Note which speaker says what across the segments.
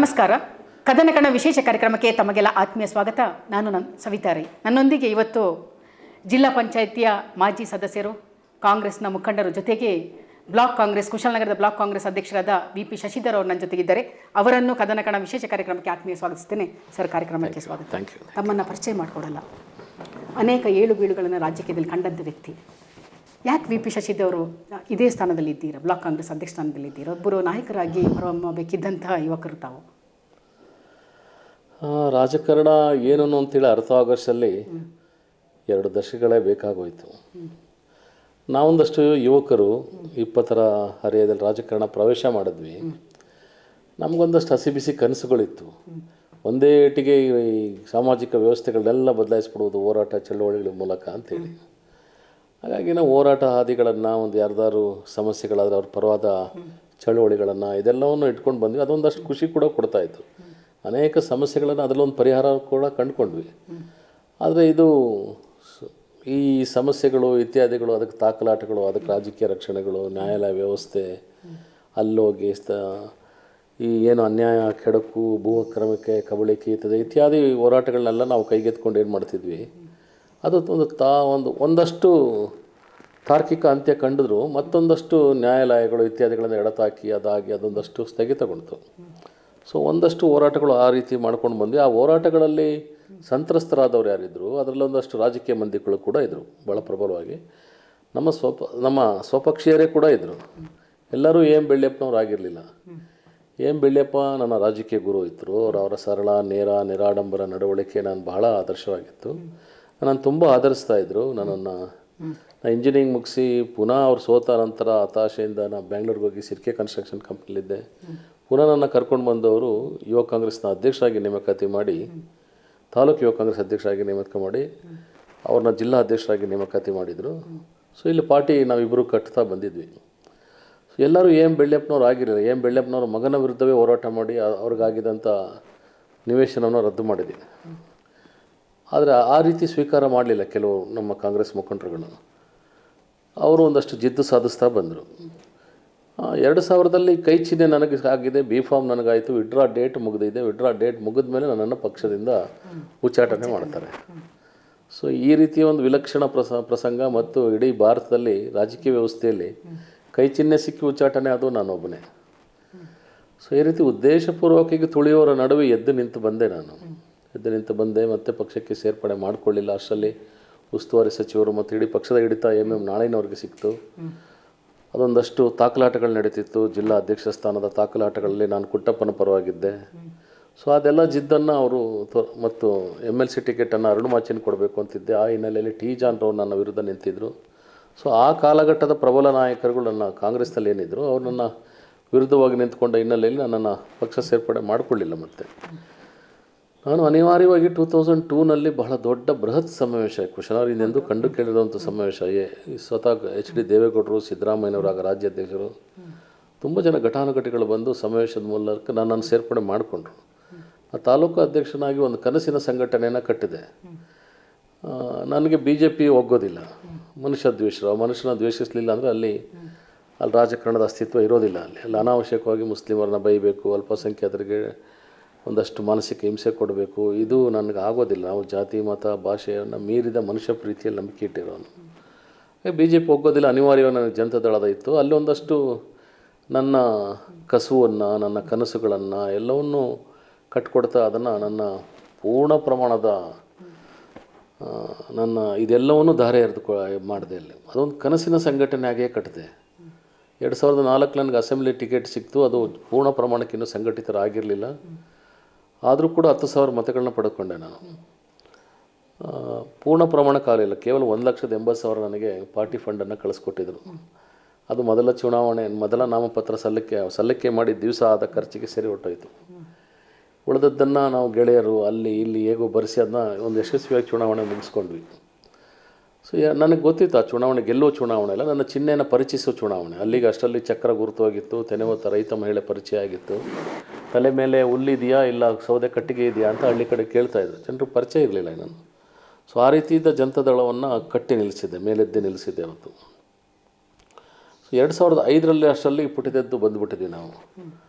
Speaker 1: ನಮಸ್ಕಾರ. ಕದನಕಣ ವಿಶೇಷ ಕಾರ್ಯಕ್ರಮಕ್ಕೆ ತಮಗೆಲ್ಲ ಆತ್ಮೀಯ ಸ್ವಾಗತ. ನಾನು ಸವಿತಾ ರೈ. ನನ್ನೊಂದಿಗೆ ಇವತ್ತು ಜಿಲ್ಲಾ ಪಂಚಾಯಿತಿಯ ಮಾಜಿ ಸದಸ್ಯರು, ಕಾಂಗ್ರೆಸ್ನ ಮುಖಂಡರು, ಜೊತೆಗೆ ಬ್ಲಾಕ್ ಕಾಂಗ್ರೆಸ್ ಕುಶಾಲನಗರದ ಬ್ಲಾಕ್ ಕಾಂಗ್ರೆಸ್ ಅಧ್ಯಕ್ಷರಾದ ವಿ.ಪಿ. ಶಶಿಧರ್ ಅವರು ನನ್ನ ಜೊತೆಗಿದ್ದಾರೆ. ಅವರನ್ನು ಕದನಕಣ ವಿಶೇಷ ಕಾರ್ಯಕ್ರಮಕ್ಕೆ ಆತ್ಮೀಯ ಸ್ವಾಗತಿಸ್ತೇನೆ. ಸರ್, ಕಾರ್ಯಕ್ರಮಕ್ಕೆ ಸ್ವಾಗತ. ತಮ್ಮನ್ನು ಪರಿಚಯ ಮಾಡಿಕೊಡಲ್ಲ. ಅನೇಕ ಏಳು ಬೀಳುಗಳನ್ನು ರಾಜಕೀಯದಲ್ಲಿ ಕಂಡಂಥ ವ್ಯಕ್ತಿ. ಯಾಕೆ ವಿ.ಪಿ. ಶಶಿಧರ್ ಅವರು ಇದೇ ಸ್ಥಾನದಲ್ಲಿ ಇದ್ದೀರಾ, ಬ್ಲಾಕ್ ಕಾಂಗ್ರೆಸ್ ಅಧ್ಯಕ್ಷ ಸ್ಥಾನದಲ್ಲಿ ಇದ್ದೀರಾ? ಒಬ್ಬರು ನಾಯಕರಾಗಿ ಹೊರಹೊಮ್ಮಬೇಕಿದ್ದಂತಹ ಯುವಕರು ತಾವು.
Speaker 2: ರಾಜಕಾರಣ ಏನು ಅಂತೇಳಿ ಅರ್ಥ ಆಗೋಷ್ಟರಲ್ಲಿ 2 ದಶಕಗಳೇ ಬೇಕಾಗೋಯಿತು. ನಾವೊಂದಷ್ಟು ಯುವಕರು 20ರ ಹರೆಯದಲ್ಲಿ ರಾಜಕಾರಣ ಪ್ರವೇಶ ಮಾಡಿದ್ವಿ. ನಮಗೊಂದಷ್ಟು ಹಸಿ ಬಿಸಿ ಕನಸುಗಳಿತ್ತು. ಒಂದೇ ಏಟಿಗೆ ಈ ಸಾಮಾಜಿಕ ವ್ಯವಸ್ಥೆಗಳನ್ನೆಲ್ಲ ಬದಲಾಯಿಸ್ಬಿಡುವುದು ಹೋರಾಟ ಚಳವಳಿಗಳ ಮೂಲಕ ಅಂತೇಳಿ. ಹಾಗಾಗಿ ನಾವು ಹೋರಾಟ ಹಾದಿಗಳನ್ನು, ಒಂದು ಯಾರ್ದಾರು ಸಮಸ್ಯೆಗಳಾದರೆ ಅವ್ರ ಪರವಾದ ಚಳವಳಿಗಳನ್ನು ಇದೆಲ್ಲವನ್ನು ಇಟ್ಕೊಂಡು ಬಂದ್ವಿ. ಅದೊಂದಷ್ಟು ಖುಷಿ ಕೂಡ ಕೊಡ್ತಾಯಿತ್ತು. ಅನೇಕ ಸಮಸ್ಯೆಗಳನ್ನು ಅದರಲ್ಲೊಂದು ಪರಿಹಾರ ಕೂಡ ಕಂಡುಕೊಂಡ್ವಿ. ಆದರೆ ಇದು ಈ ಸಮಸ್ಯೆಗಳು ಇತ್ಯಾದಿಗಳು, ಅದಕ್ಕೆ ತಾಕಲಾಟಗಳು, ಅದಕ್ಕೆ ರಾಜಕೀಯ ರಕ್ಷಣೆಗಳು, ನ್ಯಾಯಾಲಯ ವ್ಯವಸ್ಥೆ, ಅಲ್ಲೋಗಿ ಈ ಏನು ಅನ್ಯಾಯ, ಕೆಡಕು, ಭೂ ಅಕ್ರಮಕ್ಕೆ ಕಬಳಿಕೆ ಇತ್ಯಾದಿ ಹೋರಾಟಗಳನ್ನೆಲ್ಲ ನಾವು ಕೈಗೆತ್ಕೊಂಡು ಏನು ಮಾಡ್ತಿದ್ವಿ, ಅದು ಒಂದಷ್ಟು ತಾರ್ಕಿಕ ಅಂತ್ಯ ಕಂಡಿದ್ರು. ಮತ್ತೊಂದಷ್ಟು ನ್ಯಾಯಾಲಯಗಳು ಇತ್ಯಾದಿಗಳನ್ನು ಎಡತಾಕಿ ಅದಾಗಿ ಅದೊಂದಷ್ಟು ಸ್ಥಗಿತಗೊಂಡಿತು. ಸೊ ಒಂದಷ್ಟು ಹೋರಾಟಗಳು ಆ ರೀತಿ ಮಾಡ್ಕೊಂಡು ಬಂದ್ವಿ. ಆ ಹೋರಾಟಗಳಲ್ಲಿ ಸಂತ್ರಸ್ತರಾದವ್ರು ಯಾರಿದ್ದರು, ಅದರಲ್ಲೊಂದಷ್ಟು ರಾಜಕೀಯ ಮಂದಿಗಳು ಕೂಡ ಇದ್ದರು ಭಾಳ ಪ್ರಬಲವಾಗಿ. ನಮ್ಮ ಸ್ವಪಕ್ಷೀಯರೇ ಕೂಡ ಇದ್ದರು. ಎಲ್ಲರೂ ಎಂ ಬೆಳ್ಳಿಯಪ್ಪನವ್ರು ಆಗಿರಲಿಲ್ಲ. ಎಂ ಬೆಳ್ಳಿಯಪ್ಪ ನನ್ನ ರಾಜಕೀಯ ಗುರು ಇದ್ದರು. ಅವರ ಸರಳ, ನೇರ, ನಿರಾಡಂಬರ ನಡವಳಿಕೆ ನಾನು ಬಹಳ ಆದರ್ಶವಾಗಿತ್ತು. ನಾನು ತುಂಬ ಆಧರಿಸ್ತಾಯಿದ್ರು ನನ್ನನ್ನು. ನಾನು ಇಂಜಿನಿಯರಿಂಗ್ ಮುಗಿಸಿ ಪುನಃ ಅವ್ರು ಸೋತ ನಂತರ ಹತಾಶೆಯಿಂದ ನಾನು ಬ್ಯಾಂಗ್ಳೂರಿಗೆ ಹೋಗಿ ಸಿರ್ಕೆ ಕನ್ಸ್ಟ್ರಕ್ಷನ್ ಕಂಪ್ನಿಲಿದ್ದೆ. ಪುನಃ ನನ್ನ ಕರ್ಕೊಂಡು ಬಂದವರು ಯುವ ಕಾಂಗ್ರೆಸ್ನ ಅಧ್ಯಕ್ಷರಾಗಿ ನೇಮಕಾತಿ ಮಾಡಿ, ತಾಲೂಕು ಯುವ ಕಾಂಗ್ರೆಸ್ ಅಧ್ಯಕ್ಷರಾಗಿ ನೇಮಕ ಮಾಡಿ ಅವ್ರನ್ನ ಜಿಲ್ಲಾ ಅಧ್ಯಕ್ಷರಾಗಿ ನೇಮಕಾತಿ ಮಾಡಿದರು. ಸೊ ಇಲ್ಲಿ ಪಾರ್ಟಿ ನಾವಿಬ್ಬರು ಕಟ್ತಾ ಬಂದಿದ್ವಿ. ಸೊ ಎಲ್ಲರೂ ಎಂ ಬೆಳ್ಳಿಯಪ್ಪನವ್ರು ಆಗಿರಲಿಲ್ಲ. ಎಂ ಬೆಳ್ಳಿಯಪ್ಪನವ್ರ ಮಗನ ವಿರುದ್ಧವೇ ಹೋರಾಟ ಮಾಡಿ ಅವ್ರಿಗಾಗಿದ್ದಂಥ ನಿವೇಶನವನ್ನು ರದ್ದು ಮಾಡಿದ್ವಿ. ಆದರೆ ಆ ರೀತಿ ಸ್ವೀಕಾರ ಮಾಡಲಿಲ್ಲ ಕೆಲವು ನಮ್ಮ ಕಾಂಗ್ರೆಸ್ ಮುಖಂಡರುಗಳು. ಅವರು ಒಂದಷ್ಟು ಜಿದ್ದು ಸಾಧಿಸ್ತಾ ಬಂದರು. 2000ರಲ್ಲಿ ಕೈ ಚಿಹ್ನೆ ನನಗೆ ಆಗಿದೆ, ಬಿ ಫಾರ್ಮ್ ನನಗಾಯಿತು, ವಿಡ್ರಾ ಡೇಟ್ ಮುಗಿದಿದೆ. ವಿಡ್ರಾ ಡೇಟ್ ಮುಗಿದ ಮೇಲೆ ನನ್ನನ್ನು ಪಕ್ಷದಿಂದ ಉಚ್ಚಾಟನೆ ಮಾಡ್ತಾರೆ. ಸೊ ಈ ರೀತಿಯ ಒಂದು ವಿಲಕ್ಷಣ ಪ್ರಸಂಗ ಮತ್ತು ಇಡೀ ಭಾರತದಲ್ಲಿ ರಾಜಕೀಯ ವ್ಯವಸ್ಥೆಯಲ್ಲಿ ಕೈ ಚಿಹ್ನೆ ಸಿಕ್ಕಿ ಉಚ್ಚಾಟನೆ ಅದು ನಾನೊಬ್ಬನೇ. ಸೊ ಈ ರೀತಿ ಉದ್ದೇಶಪೂರ್ವಕವಾಗಿ ತುಳಿಯೋರ ನಡುವೆ ಎದ್ದು ನಿಂತು ಬಂದೆ. ಮತ್ತು ಪಕ್ಷಕ್ಕೆ ಸೇರ್ಪಡೆ ಮಾಡಿಕೊಳ್ಳಿಲ್ಲ. ಅಷ್ಟರಲ್ಲಿ ಉಸ್ತುವಾರಿ ಸಚಿವರು ಮತ್ತು ಇಡೀ ಪಕ್ಷದ ಹಿಡಿತ ನಾಳಿನವ್ರಿಗೆ ಸಿಕ್ತು. ಅದೊಂದಷ್ಟು ತಾಕಲಾಟಗಳು ನಡೀತಿತ್ತು. ಜಿಲ್ಲಾ ಅಧ್ಯಕ್ಷ ಸ್ಥಾನದ ತಾಕಲಾಟಗಳಲ್ಲಿ ನಾನು ಕುಟ್ಟಪ್ಪನ ಪರವಾಗಿದ್ದೆ. ಸೊ ಅದೆಲ್ಲ ಜಿದ್ದನ್ನು ಅವರು ಮತ್ತು MLC ಟಿಕೆಟನ್ನು ಅರುಣಮಾಚಿನ ಕೊಡಬೇಕು ಅಂತಿದ್ದೆ. ಆ ಹಿನ್ನೆಲೆಯಲ್ಲಿ ಟಿ ಜಾನ್ ರವರು ನನ್ನ ವಿರುದ್ಧ ನಿಂತಿದ್ದರು. ಸೊ ಆ ಕಾಲಘಟ್ಟದ ಪ್ರಬಲ ನಾಯಕರುಗಳು ನನ್ನ ಕಾಂಗ್ರೆಸ್ನಲ್ಲಿ ಏನಿದ್ದರು ಅವರು ನನ್ನ ವಿರುದ್ಧವಾಗಿ ನಿಂತ್ಕೊಂಡ ಹಿನ್ನೆಲೆಯಲ್ಲಿ ನನ್ನನ್ನು ಪಕ್ಷ ಸೇರ್ಪಡೆ ಮಾಡಿಕೊಳ್ಳಿಲ್ಲ. ಮತ್ತು ನಾನು ಅನಿವಾರ್ಯವಾಗಿ 2002ನಲ್ಲಿ ಬಹಳ ದೊಡ್ಡ ಬೃಹತ್ ಸಮಾವೇಶ, ಕುಶಲನಗರದಿಂದೆಂದು ಕಂಡು ಕೇಳಿರುವಂಥ ಸಮಾವೇಶ, ಸ್ವತಃ HD ದೇವೇಗೌಡರು, ಸಿದ್ದರಾಮಯ್ಯನವರು ಆಗ ರಾಜ್ಯಾಧ್ಯಕ್ಷರು, ತುಂಬ ಜನ ಘಟಾನುಘಟಿಗಳು ಬಂದು ಸಮಾವೇಶದ ಮೂಲಕ ನನ್ನನ್ನು ಸೇರ್ಪಡೆ ಮಾಡಿಕೊಂಡ್ರು. ಆ ತಾಲೂಕು ಅಧ್ಯಕ್ಷನಾಗಿ ಒಂದು ಕನಸಿನ ಸಂಘಟನೆಯನ್ನು ಕಟ್ಟಿದೆ. ನನಗೆ BJP ಒಗ್ಗೋದಿಲ್ಲ, ಮನುಷ್ಯನ ದ್ವೇಷಿಸಲಿಲ್ಲ ಅಂದರೆ ಅಲ್ಲಿ ರಾಜಕಾರಣದ ಅಸ್ತಿತ್ವ ಇರೋದಿಲ್ಲ. ಅಲ್ಲಿ ಅನಾವಶ್ಯಕವಾಗಿ ಮುಸ್ಲಿಮರನ್ನ ಬೈಬೇಕು, ಅಲ್ಪಸಂಖ್ಯಾತರಿಗೆ ಒಂದಷ್ಟು ಮಾನಸಿಕ ಹಿಂಸೆ ಕೊಡಬೇಕು, ಇದು ನನಗೆ ಆಗೋದಿಲ್ಲ. ನಾವು ಜಾತಿ, ಮತ, ಭಾಷೆಯನ್ನು ಮೀರಿದ ಮನುಷ್ಯ ಪ್ರೀತಿಯಲ್ಲಿ ನಂಬಿಕೆ ಇಟ್ಟಿರೋನು. BJP ಒಗ್ಗೋದಿಲ್ಲ, ಅನಿವಾರ್ಯವಾಗಿ ನನಗೆ ಜನತಾದಳದ ಇತ್ತು. ಅಲ್ಲಿ ಒಂದಷ್ಟು ನನ್ನ ಕಸುವನ್ನು, ನನ್ನ ಕನಸುಗಳನ್ನು ಎಲ್ಲವನ್ನೂ ಕಟ್ಕೊಡ್ತಾ ಅದನ್ನು ನನ್ನ ಪೂರ್ಣ ಪ್ರಮಾಣದ ಇದೆಲ್ಲವನ್ನೂ ಧಾರೆ ಎರೆದು ಮಾಡಿದೆ. ಅಲ್ಲಿ ಅದೊಂದು ಕನಸಿನ ಸಂಘಟನೆ ಆಗೇ ಕಟ್ಟಿದೆ. 2004 ನನಗೆ ಅಸೆಂಬ್ಲಿ ಟಿಕೆಟ್ ಸಿಕ್ತು. ಅದು ಪೂರ್ಣ ಪ್ರಮಾಣಕ್ಕೆ ಇನ್ನೂ ಸಂಘಟಿತರಾಗಿರಲಿಲ್ಲ. ಆದರೂ ಕೂಡ 10,000 ಮತಗಳನ್ನ ಪಡೆದುಕೊಂಡೆ ನಾನು. ಪೂರ್ಣ ಪ್ರಮಾಣಕ್ಕೆ ಆಗಲಿಲ್ಲ. ಕೇವಲ 1,80,000 ನನಗೆ ಪಾರ್ಟಿ ಫಂಡನ್ನು ಕಳಿಸ್ಕೊಟ್ಟಿದ್ರು. ಅದು ಮೊದಲ ನಾಮಪತ್ರ ಸಲ್ಲಿಕೆ ಮಾಡಿ ದಿವಸ ಆದ ಖರ್ಚಿಗೆ ಸೇರಿ ಹೊಟ್ಟೋಯ್ತು. ಉಳಿದದ್ದನ್ನು ನಾವು ಗೆಳೆಯರು ಅಲ್ಲಿ ಇಲ್ಲಿ ಹೇಗೋ ಬರೆಸಿ ಅದನ್ನ ಒಂದು ಯಶಸ್ವಿಯಾಗಿ ಚುನಾವಣೆ ಮುಗಿಸ್ಕೊಂಡ್ವಿ. ಸೊ ನನಗೆ ಗೊತ್ತಿತ್ತು ಆ ಚುನಾವಣೆ ಗೆಲ್ಲುವ ಚುನಾವಣೆ ಅಲ್ಲ, ನನ್ನ ಚಿಹ್ನೆಯನ್ನು ಪರಿಚಯಿಸೋ ಚುನಾವಣೆ. ಅಲ್ಲಿಗೆ ಅಷ್ಟರಲ್ಲಿ ಚಕ್ರ ಗುರುತವಾಗಿತ್ತು, ತೆನೆವತ್ತ ರೈತ ಮಹಿಳೆ ಪರಿಚಯ ಆಗಿತ್ತು. ತಲೆ ಮೇಲೆ ಹುಲ್ಲಿದೆಯಾ ಇಲ್ಲ ಸೌದೆ ಕಟ್ಟಿಗೆ ಇದೆಯಾ ಅಂತ ಹಳ್ಳಿ ಕಡೆ ಕೇಳ್ತಾಯಿದ್ರು. ಜನರು ಪರಿಚಯ ಇರಲಿಲ್ಲ ನಾನು. ಸೊ ಆ ರೀತಿಯಿಂದ ಜನತಾದಳವನ್ನು ಕಟ್ಟಿ ನಿಲ್ಲಿಸಿದ್ದೆ, ಮೇಲೆದ್ದೇ ನಿಲ್ಲಿಸಿದ್ದೆ ಅವತ್ತು. ಸೊ 2005ರಲ್ಲಿ ಅಷ್ಟರಲ್ಲಿ ಪುಟಿದೆದ್ದು ಬಂದುಬಿಟ್ಟಿದ್ವಿ ನಾವು.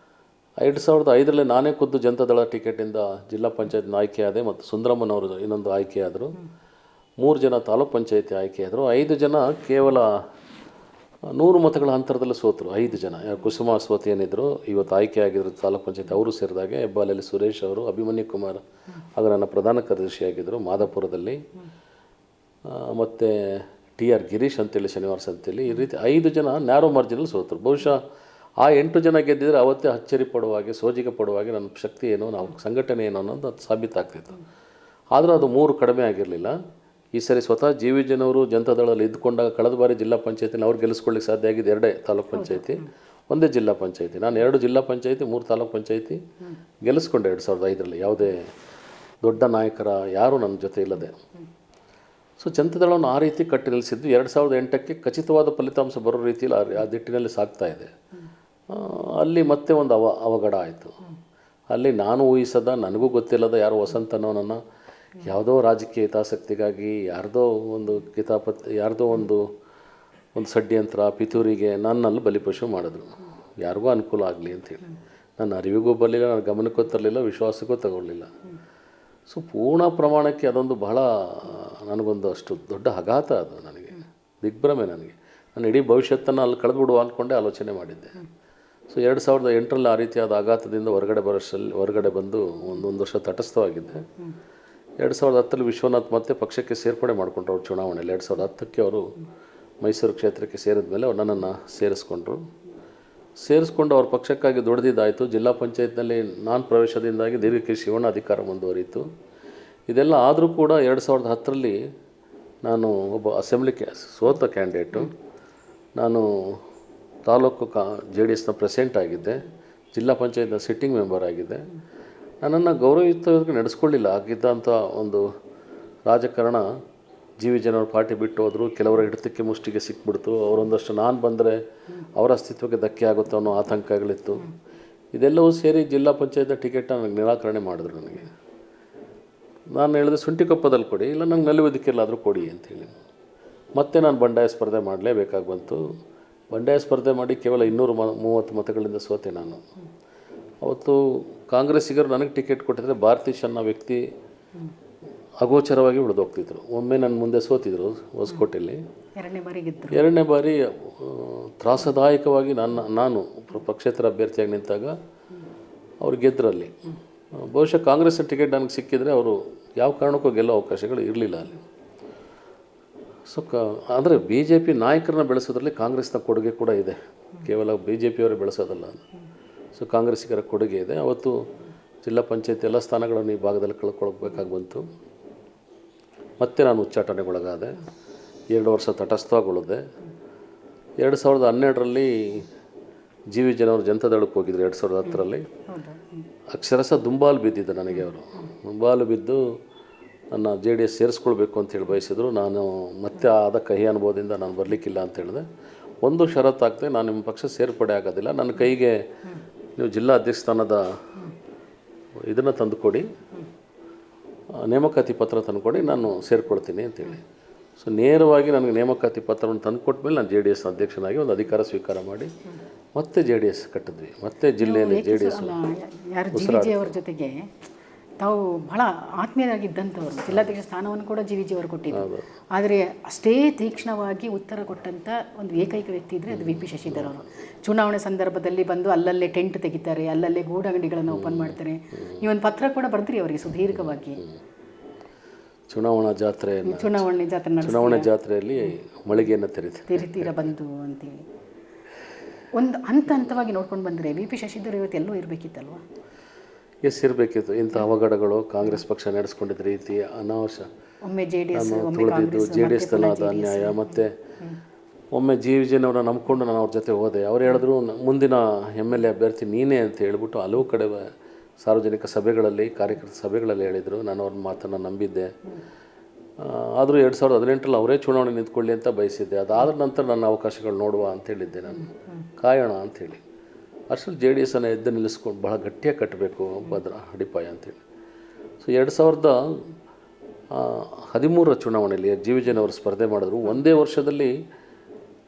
Speaker 2: 2005ರಲ್ಲಿ ನಾನೇ ಖುದ್ದು ಜನತಾದಳ ಟಿಕೆಟಿಂದ ಜಿಲ್ಲಾ ಪಂಚಾಯತ್ನ ಆಯ್ಕೆಯಾದೆ ಮತ್ತು ಸುಂದರಮ್ಮನವರು ಇನ್ನೊಂದು ಆಯ್ಕೆಯಾದರು. 3 ಜನ ತಾಲೂಕ್ ಪಂಚಾಯತಿ ಆಯ್ಕೆಯಾದರು. 5 ಜನ ಕೇವಲ 100 ಮತಗಳ ಅಂತರದಲ್ಲಿ ಸೋತರು. 5 ಜನ ಕುಸುಮ ಸೋತಿ ಏನಿದ್ರು ಇವತ್ತು ಆಯ್ಕೆ ಆಗಿದ್ರು ತಾಲೂಕ್ ಪಂಚಾಯತಿ, ಅವರು ಸೇರಿದಾಗೆ ಹೆಬ್ಬಾಲೆಯಲ್ಲಿ ಸುರೇಶ್ ಅವರು, ಅಭಿಮನ್ಯು ಕುಮಾರ್ ಆಗ ನನ್ನ ಪ್ರಧಾನ ಕಾರ್ಯದರ್ಶಿಯಾಗಿದ್ದರು ಮಾದಾಪುರದಲ್ಲಿ, ಮತ್ತು TR ಗಿರೀಶ್ ಅಂತೇಳಿ ಶನಿವಾರ ಸಂತೆಯಲ್ಲಿ. ಈ ರೀತಿ 5 ಜನ ನ್ಯಾರೋ ಮಾರ್ಜಿನಲ್ಲಿ ಸೋತರು. ಬಹುಶಃ ಆ 8 ಜನ ಗೆದ್ದಿದ್ರೆ ಅವತ್ತೇ ಅಚ್ಚರಿ ಪಡುವಾಗೆ, ಸೋಜಿಗೆ ಪಡುವಾಗೆ ನನ್ನ ಶಕ್ತಿ ಏನು, ನಾವು ಸಂಘಟನೆ ಏನು ಅನ್ನೋದು ಅದು ಸಾಬೀತಾಗ್ತಿತ್ತು. ಆದರೂ ಅದು 3 ಕಡಿಮೆ ಆಗಿರಲಿಲ್ಲ. ಈ ಸರಿ ಸ್ವತಃ GVJನವರು ಜನತಾದಳದಲ್ಲಿ ಇದ್ದುಕೊಂಡಾಗ ಕಳೆದ ಬಾರಿ ಜಿಲ್ಲಾ ಪಂಚಾಯತಿನ ಅವ್ರು ಗೆಲ್ಲಿಸ್ಕೊಳ್ಳಿಕ್ಕೆ ಸಾಧ್ಯ ಆಗಿದ್ದು 2 ತಾಲೂಕ್ ಪಂಚಾಯತಿ, 1 ಜಿಲ್ಲಾ ಪಂಚಾಯತಿ. ನಾನು 2 ಜಿಲ್ಲಾ ಪಂಚಾಯತಿ 3 ತಾಲೂಕ್ ಪಂಚಾಯತಿ ಗೆಲ್ಲಿಸ್ಕೊಂಡೆ 2005ರಲ್ಲಿ, ಯಾವುದೇ ದೊಡ್ಡ ನಾಯಕರ ಯಾರೂ ನನ್ನ ಜೊತೆ ಇಲ್ಲದೆ. ಸೊ ಜನತಾದಳವನ್ನು ಆ ರೀತಿ ಕಟ್ಟಿ ನಿಲ್ಲಿಸಿದ್ದು 2008ಕ್ಕೆ ಖಚಿತವಾದ ಫಲಿತಾಂಶ ಬರೋ ರೀತಿಯಲ್ಲಿ ಆ ದಿಟ್ಟಿನಲ್ಲಿ ಸಾಗ್ತಾ ಇದೆ. ಅಲ್ಲಿ ಮತ್ತೆ ಒಂದು ಅವಘಡ ಆಯಿತು. ಅಲ್ಲಿ ನಾನು ಊಹಿಸದ, ನನಗೂ ಗೊತ್ತಿಲ್ಲದ ಯಾರೋ ವಸಂತನವನನ್ನು ಯಾವುದೋ ರಾಜಕೀಯ ಹಿತಾಸಕ್ತಿಗಾಗಿ ಯಾರ್ದೋ ಒಂದು ಯಾರ್ದೋ ಒಂದು ಷಡ್ಯಂತ್ರ ಪಿತೂರಿಗೆ ನನ್ನಲ್ಲಿ ಬಲಿಪಶು ಮಾಡಿದ್ರು, ಯಾರಿಗೂ ಅನುಕೂಲ ಆಗಲಿ ಅಂಥೇಳಿ. ನನ್ನ ಅರಿವಿಗೂ ಬರಲಿಲ್ಲ, ನನ್ನ ಗಮನಕ್ಕೂ ತರಲಿಲ್ಲ, ವಿಶ್ವಾಸಕ್ಕೂ ತಗೊಳ್ಳಿಲ್ಲ. ಸೊ ಪೂರ್ಣ ಪ್ರಮಾಣಕ್ಕೆ ಅದೊಂದು ಬಹಳ ನನಗೊಂದು ಅಷ್ಟು ದೊಡ್ಡ ಆಘಾತ, ಅದು ನನಗೆ ದಿಗ್ಭ್ರಮೆ. ನನಗೆ ನಾನು ಇಡೀ ಭವಿಷ್ಯತ್ತನ್ನು ಅಲ್ಲಿ ಕಳೆದುಬಿಡುವ ಅಂದ್ಕೊಂಡೆ ಆಲೋಚನೆ ಮಾಡಿದ್ದೆ. ಸೊ 2008ರಲ್ಲಿ ಆ ರೀತಿಯಾದ ಆಘಾತದಿಂದ ಹೊರಗಡೆ ಬಂದು ಒಂದು ವರ್ಷ ತಟಸ್ಥವಾಗಿದ್ದೆ. 2010ರಲ್ಲಿ ವಿಶ್ವನಾಥ್ ಮತ್ತೆ ಪಕ್ಷಕ್ಕೆ ಸೇರ್ಪಡೆ ಮಾಡಿಕೊಂಡ್ರು. ಅವ್ರು ಚುನಾವಣೆಯಲ್ಲಿ 2010ಕ್ಕೆ ಅವರು ಮೈಸೂರು ಕ್ಷೇತ್ರಕ್ಕೆ ಸೇರಿದ ಮೇಲೆ ಅವ್ರು ನನ್ನನ್ನು ಸೇರಿಸ್ಕೊಂಡು ಅವ್ರ ಪಕ್ಷಕ್ಕಾಗಿ ದುಡಿದಿದ್ದಾಯಿತು. ಜಿಲ್ಲಾ ಪಂಚಾಯತ್ನಲ್ಲಿ ನಾನು ಪ್ರವೇಶದಿಂದಾಗಿ ದೀರ್ಘಕ್ಕೆ ಶಿವಣ್ಣ ಅಧಿಕಾರ ಮುಂದುವರಿಯಿತು. ಇದೆಲ್ಲ ಆದರೂ ಕೂಡ 2010ರಲ್ಲಿ ನಾನು ಒಬ್ಬ ಅಸೆಂಬ್ಲಿ ಸೋತ ಕ್ಯಾಂಡಿಡೇಟು. ನಾನು ತಾಲೂಕು JDSನ ಪ್ರೆಸಿಡೆಂಟ್ ಆಗಿದ್ದೆ, ಜಿಲ್ಲಾ ಪಂಚಾಯತ್ನ ಸಿಟ್ಟಿಂಗ್ ಮೆಂಬರ್ ಆಗಿದ್ದೆ. ನನ್ನನ್ನು ಗೌರವಯುತವಾಗಿ ನಡೆಸ್ಕೊಳ್ಳಿಲ್ಲ. ಆಗಿದ್ದಂಥ ಒಂದು ರಾಜಕಾರಣ GVJನವ್ರ ಪಾರ್ಟಿ ಬಿಟ್ಟು ಹೋದರು, ಕೆಲವರ ಹಿಡಿತಕ್ಕೆ ಮುಷ್ಟಿಗೆ ಸಿಕ್ಬಿಡ್ತು. ಅವರೊಂದಷ್ಟು ನಾನು ಬಂದರೆ ಅವರ ಅಸ್ತಿತ್ವಕ್ಕೆ ಧಕ್ಕೆ ಆಗುತ್ತೋ ಅನ್ನೋ ಆತಂಕಗಳಿತ್ತು. ಇದೆಲ್ಲವೂ ಸೇರಿ ಜಿಲ್ಲಾ ಪಂಚಾಯತ್ ಟಿಕೆಟ್ನ ನನಗೆ ನಿರಾಕರಣೆ ಮಾಡಿದ್ರು. ನನಗೆ ನಾನು ಹೇಳಿದೆ ಶುಂಠಿಕೊಪ್ಪದಲ್ಲಿ ಕೊಡಿ, ಇಲ್ಲ ನಂಗೆ ನಲ್ಲಿವುದಕ್ಕೆಲ್ಲಾದರೂ ಕೊಡಿ ಅಂಥೇಳಿ. ಮತ್ತೆ ನಾನು ಬಂಡಾಯ ಸ್ಪರ್ಧೆ ಮಾಡಲೇಬೇಕಾಗಿ ಬಂತು. ಬಂಡಾಯ ಸ್ಪರ್ಧೆ ಮಾಡಿ ಕೇವಲ 230 ಮತಗಳಿಂದ ಸೋತೆ ನಾನು. ಅವತ್ತು ಕಾಂಗ್ರೆಸ್ಸಿಗರು ನನಗೆ ಟಿಕೆಟ್ ಕೊಟ್ಟಿದ್ರೆ ಭಾರತೀಶ್ ಅನ್ನೋ ವ್ಯಕ್ತಿ ಅಗೋಚರವಾಗಿ ಉಳಿದೋಗ್ತಿದ್ರು. ಒಮ್ಮೆ ನನ್ನ ಮುಂದೆ ಸೋತಿದ್ರು ಹೊಸಕೋಟೆಯಲ್ಲಿ, 2ನೇ ಬಾರಿ ತ್ರಾಸದಾಯಕವಾಗಿ ನಾನು ಪಕ್ಷೇತರ ಅಭ್ಯರ್ಥಿಯಾಗಿ ನಿಂತಾಗ ಅವ್ರು ಗೆದ್ದರಲ್ಲಿ. ಬಹುಶಃ ಕಾಂಗ್ರೆಸ್ನ ಟಿಕೆಟ್ ನನಗೆ ಸಿಕ್ಕಿದರೆ ಅವರು ಯಾವ ಕಾರಣಕ್ಕೂ ಗೆಲ್ಲೋ ಅವಕಾಶಗಳು ಇರಲಿಲ್ಲ ಅಲ್ಲಿ. ಸೊ ಆದರೆ BJP ನಾಯಕರನ್ನ ಬೆಳೆಸೋದ್ರಲ್ಲಿ ಕಾಂಗ್ರೆಸ್ನ ಕೊಡುಗೆ ಕೂಡ ಇದೆ, ಕೇವಲ BJPಯವರೇ ಬೆಳೆಸೋದಲ್ಲ. ಸೊ ಕಾಂಗ್ರೆಸ್ಸಿಗರ ಕೊಡುಗೆ ಇದೆ. ಅವತ್ತು ಜಿಲ್ಲಾ ಪಂಚಾಯತ್ ಎಲ್ಲ ಸ್ಥಾನಗಳನ್ನು ಈ ಭಾಗದಲ್ಲಿ ಕಳ್ಕೊಳ್ಬೇಕಾಗಿ ಬಂತು. ಮತ್ತೆ ನಾನು ಉಚ್ಚಾಟನೆಗೊಳಗಾದೆ. 2 ವರ್ಷ ತಟಸ್ಥವಾಗೊಳ್ಳಿದೆ. 2012ರಲ್ಲಿ GVJನವರು ಜನತಾದಳಕ್ಕೆ ಹೋಗಿದ್ರು. 2010ರಲ್ಲಿ ಅಕ್ಷರಶಃ ದುಂಬಾಲು ಬಿದ್ದಿದ್ದೆ ನನಗೆ. ಅವರು ದುಂಬಾಲು ಬಿದ್ದು ನನ್ನ JDS ಸೇರಿಸ್ಕೊಳ್ಬೇಕು ಅಂತೇಳಿ ಬಯಸಿದ್ರು. ನಾನು ಮತ್ತೆ ಆದ ಕಹಿ ಅನುಭವದಿಂದ ನಾನು ಬರಲಿಕ್ಕಿಲ್ಲ ಅಂತ ಹೇಳಿದೆ. ಒಂದು ಷರತ್ತಾಗ್ತದೆ, ನಾನು ನಿಮ್ಮ ಪಕ್ಷ ಸೇರ್ಪಡೆ ಆಗೋದಿಲ್ಲ, ನನ್ನ ಕೈಗೆ ನೀವು ಜಿಲ್ಲಾ ಅಧ್ಯಕ್ಷ ಸ್ಥಾನದ ಇದನ್ನು ತಂದುಕೊಡಿ, ನೇಮಕಾತಿ ಪತ್ರ ತಂದುಕೊಡಿ, ನಾನು ಸೇರಿಕೊಡ್ತೀನಿ ಅಂತೇಳಿ. ಸೊ ನೇರವಾಗಿ ನನಗೆ ನೇಮಕಾತಿ ಪತ್ರವನ್ನು ತಂದುಕೊಟ್ಟ ಮೇಲೆ ನಾನು JDS ಅಧ್ಯಕ್ಷನಾಗಿ ಒಂದು ಅಧಿಕಾರ ಸ್ವೀಕಾರ ಮಾಡಿ ಮತ್ತೆ JDS ಕಟ್ಟಿದ್ವಿ. ಮತ್ತೆ ಜಿಲ್ಲೆಯಲ್ಲಿ JDS
Speaker 1: ಅವರ ಜೊತೆಗೆ ತಾವು ಬಹಳ ಆತ್ಮೀಯರಾಗಿದ್ದಂಥವ್ರು. ಜಿಲ್ಲಾಧ್ಯಕ್ಷ ಸ್ಥಾನವನ್ನು ಕೂಡ GVJ ಅವರು ಕೊಟ್ಟಿದ್ದು. ಆದರೆ ಅಷ್ಟೇ ತೀಕ್ಷ್ಣವಾಗಿ ಉತ್ತರ ಕೊಟ್ಟಂಥ ಒಂದು ಏಕೈಕ ವ್ಯಕ್ತಿ ಇದ್ದರೆ ಅದು VP ಶಶಿಧರ್ ಅವರು. ಚುನಾವಣೆ ಸಂದರ್ಭದಲ್ಲಿ ಬಂದು ಅಲ್ಲಲ್ಲೇ ಟೆಂಟ್ ತೆಗಿತಾರೆ, ಅಲ್ಲಲ್ಲೇ ಗೂಡಂಗಡಿಗಳನ್ನು ಓಪನ್ ಮಾಡ್ತಾರೆ. ಈ ಒಂದು ಪತ್ರ ಕೂಡ ಬರೆದ್ರಿ ಅವರಿಗೆ ಸುದೀರ್ಘವಾಗಿ.
Speaker 2: ಚುನಾವಣಾ ಜಾತ್ರೆಯಲ್ಲಿ ಮಳಿಗೆಯನ್ನು
Speaker 1: ತೆರಿತೀರ ಬಂದು ಅಂತೇಳಿ ಒಂದು ಹಂತವಾಗಿ ನೋಡ್ಕೊಂಡು ಬಂದರೆ VP ಶಶಿಧರ್ ಇವತ್ತು ಎಲ್ಲೋ ಇರಬೇಕಿತ್ತಲ್ವ?
Speaker 2: ಇರಬೇಕಿತ್ತು. ಇಂಥ ಅವಘಡಗಳು ಕಾಂಗ್ರೆಸ್ ಪಕ್ಷ ನಡೆಸ್ಕೊಂಡಿದ್ದ ರೀತಿ ಅನಾವಶ್ಯ
Speaker 1: ಒಮ್ಮೆ
Speaker 2: JDSನಲ್ಲಾದ ಅನ್ಯಾಯ, ಮತ್ತು ಒಮ್ಮೆ GVJನವ್ರನ್ನ ನಂಬ್ಕೊಂಡು ನಾನು ಅವ್ರ ಜೊತೆ ಹೋದೆ. ಅವ್ರು ಹೇಳಿದ್ರು ಮುಂದಿನ MLA ಅಭ್ಯರ್ಥಿ ನೀನೇ ಅಂತ ಹೇಳ್ಬಿಟ್ಟು ಹಲವು ಕಡೆ ಸಾರ್ವಜನಿಕ ಸಭೆಗಳಲ್ಲಿ, ಕಾರ್ಯಕರ್ತ ಸಭೆಗಳಲ್ಲಿ ಹೇಳಿದರು. ನಾನು ಅವ್ರ ಮಾತನ್ನು ನಂಬಿದ್ದೆ. ಆದರೂ 2018ರಲ್ಲಿ ಅವರೇ ಚುನಾವಣೆ ನಿಂತ್ಕೊಳ್ಳಿ ಅಂತ ಬಯಸಿದ್ದೆ. ಅದಾದ ನಂತರ ನನ್ನ ಅವಕಾಶಗಳು ನೋಡುವ ಅಂತ ಹೇಳಿದ್ದೆ, ನಾನು ಕಾಯೋಣ ಅಂಥೇಳಿ. ಅಷ್ಟರಲ್ಲಿ JDSನ ಎದ್ದು ನಿಲ್ಲಿಸ್ಕೊಂಡು ಭಾಳ ಗಟ್ಟಿಯಾಗಿ ಕಟ್ಟಬೇಕು ಭದ್ರ ಅಡಿಪಾಯ ಅಂತೇಳಿ. ಸೊ 2013ರ ಚುನಾವಣೆಯಲ್ಲಿ GVJನವರು ಸ್ಪರ್ಧೆ ಮಾಡಿದ್ರು. ಒಂದೇ ವರ್ಷದಲ್ಲಿ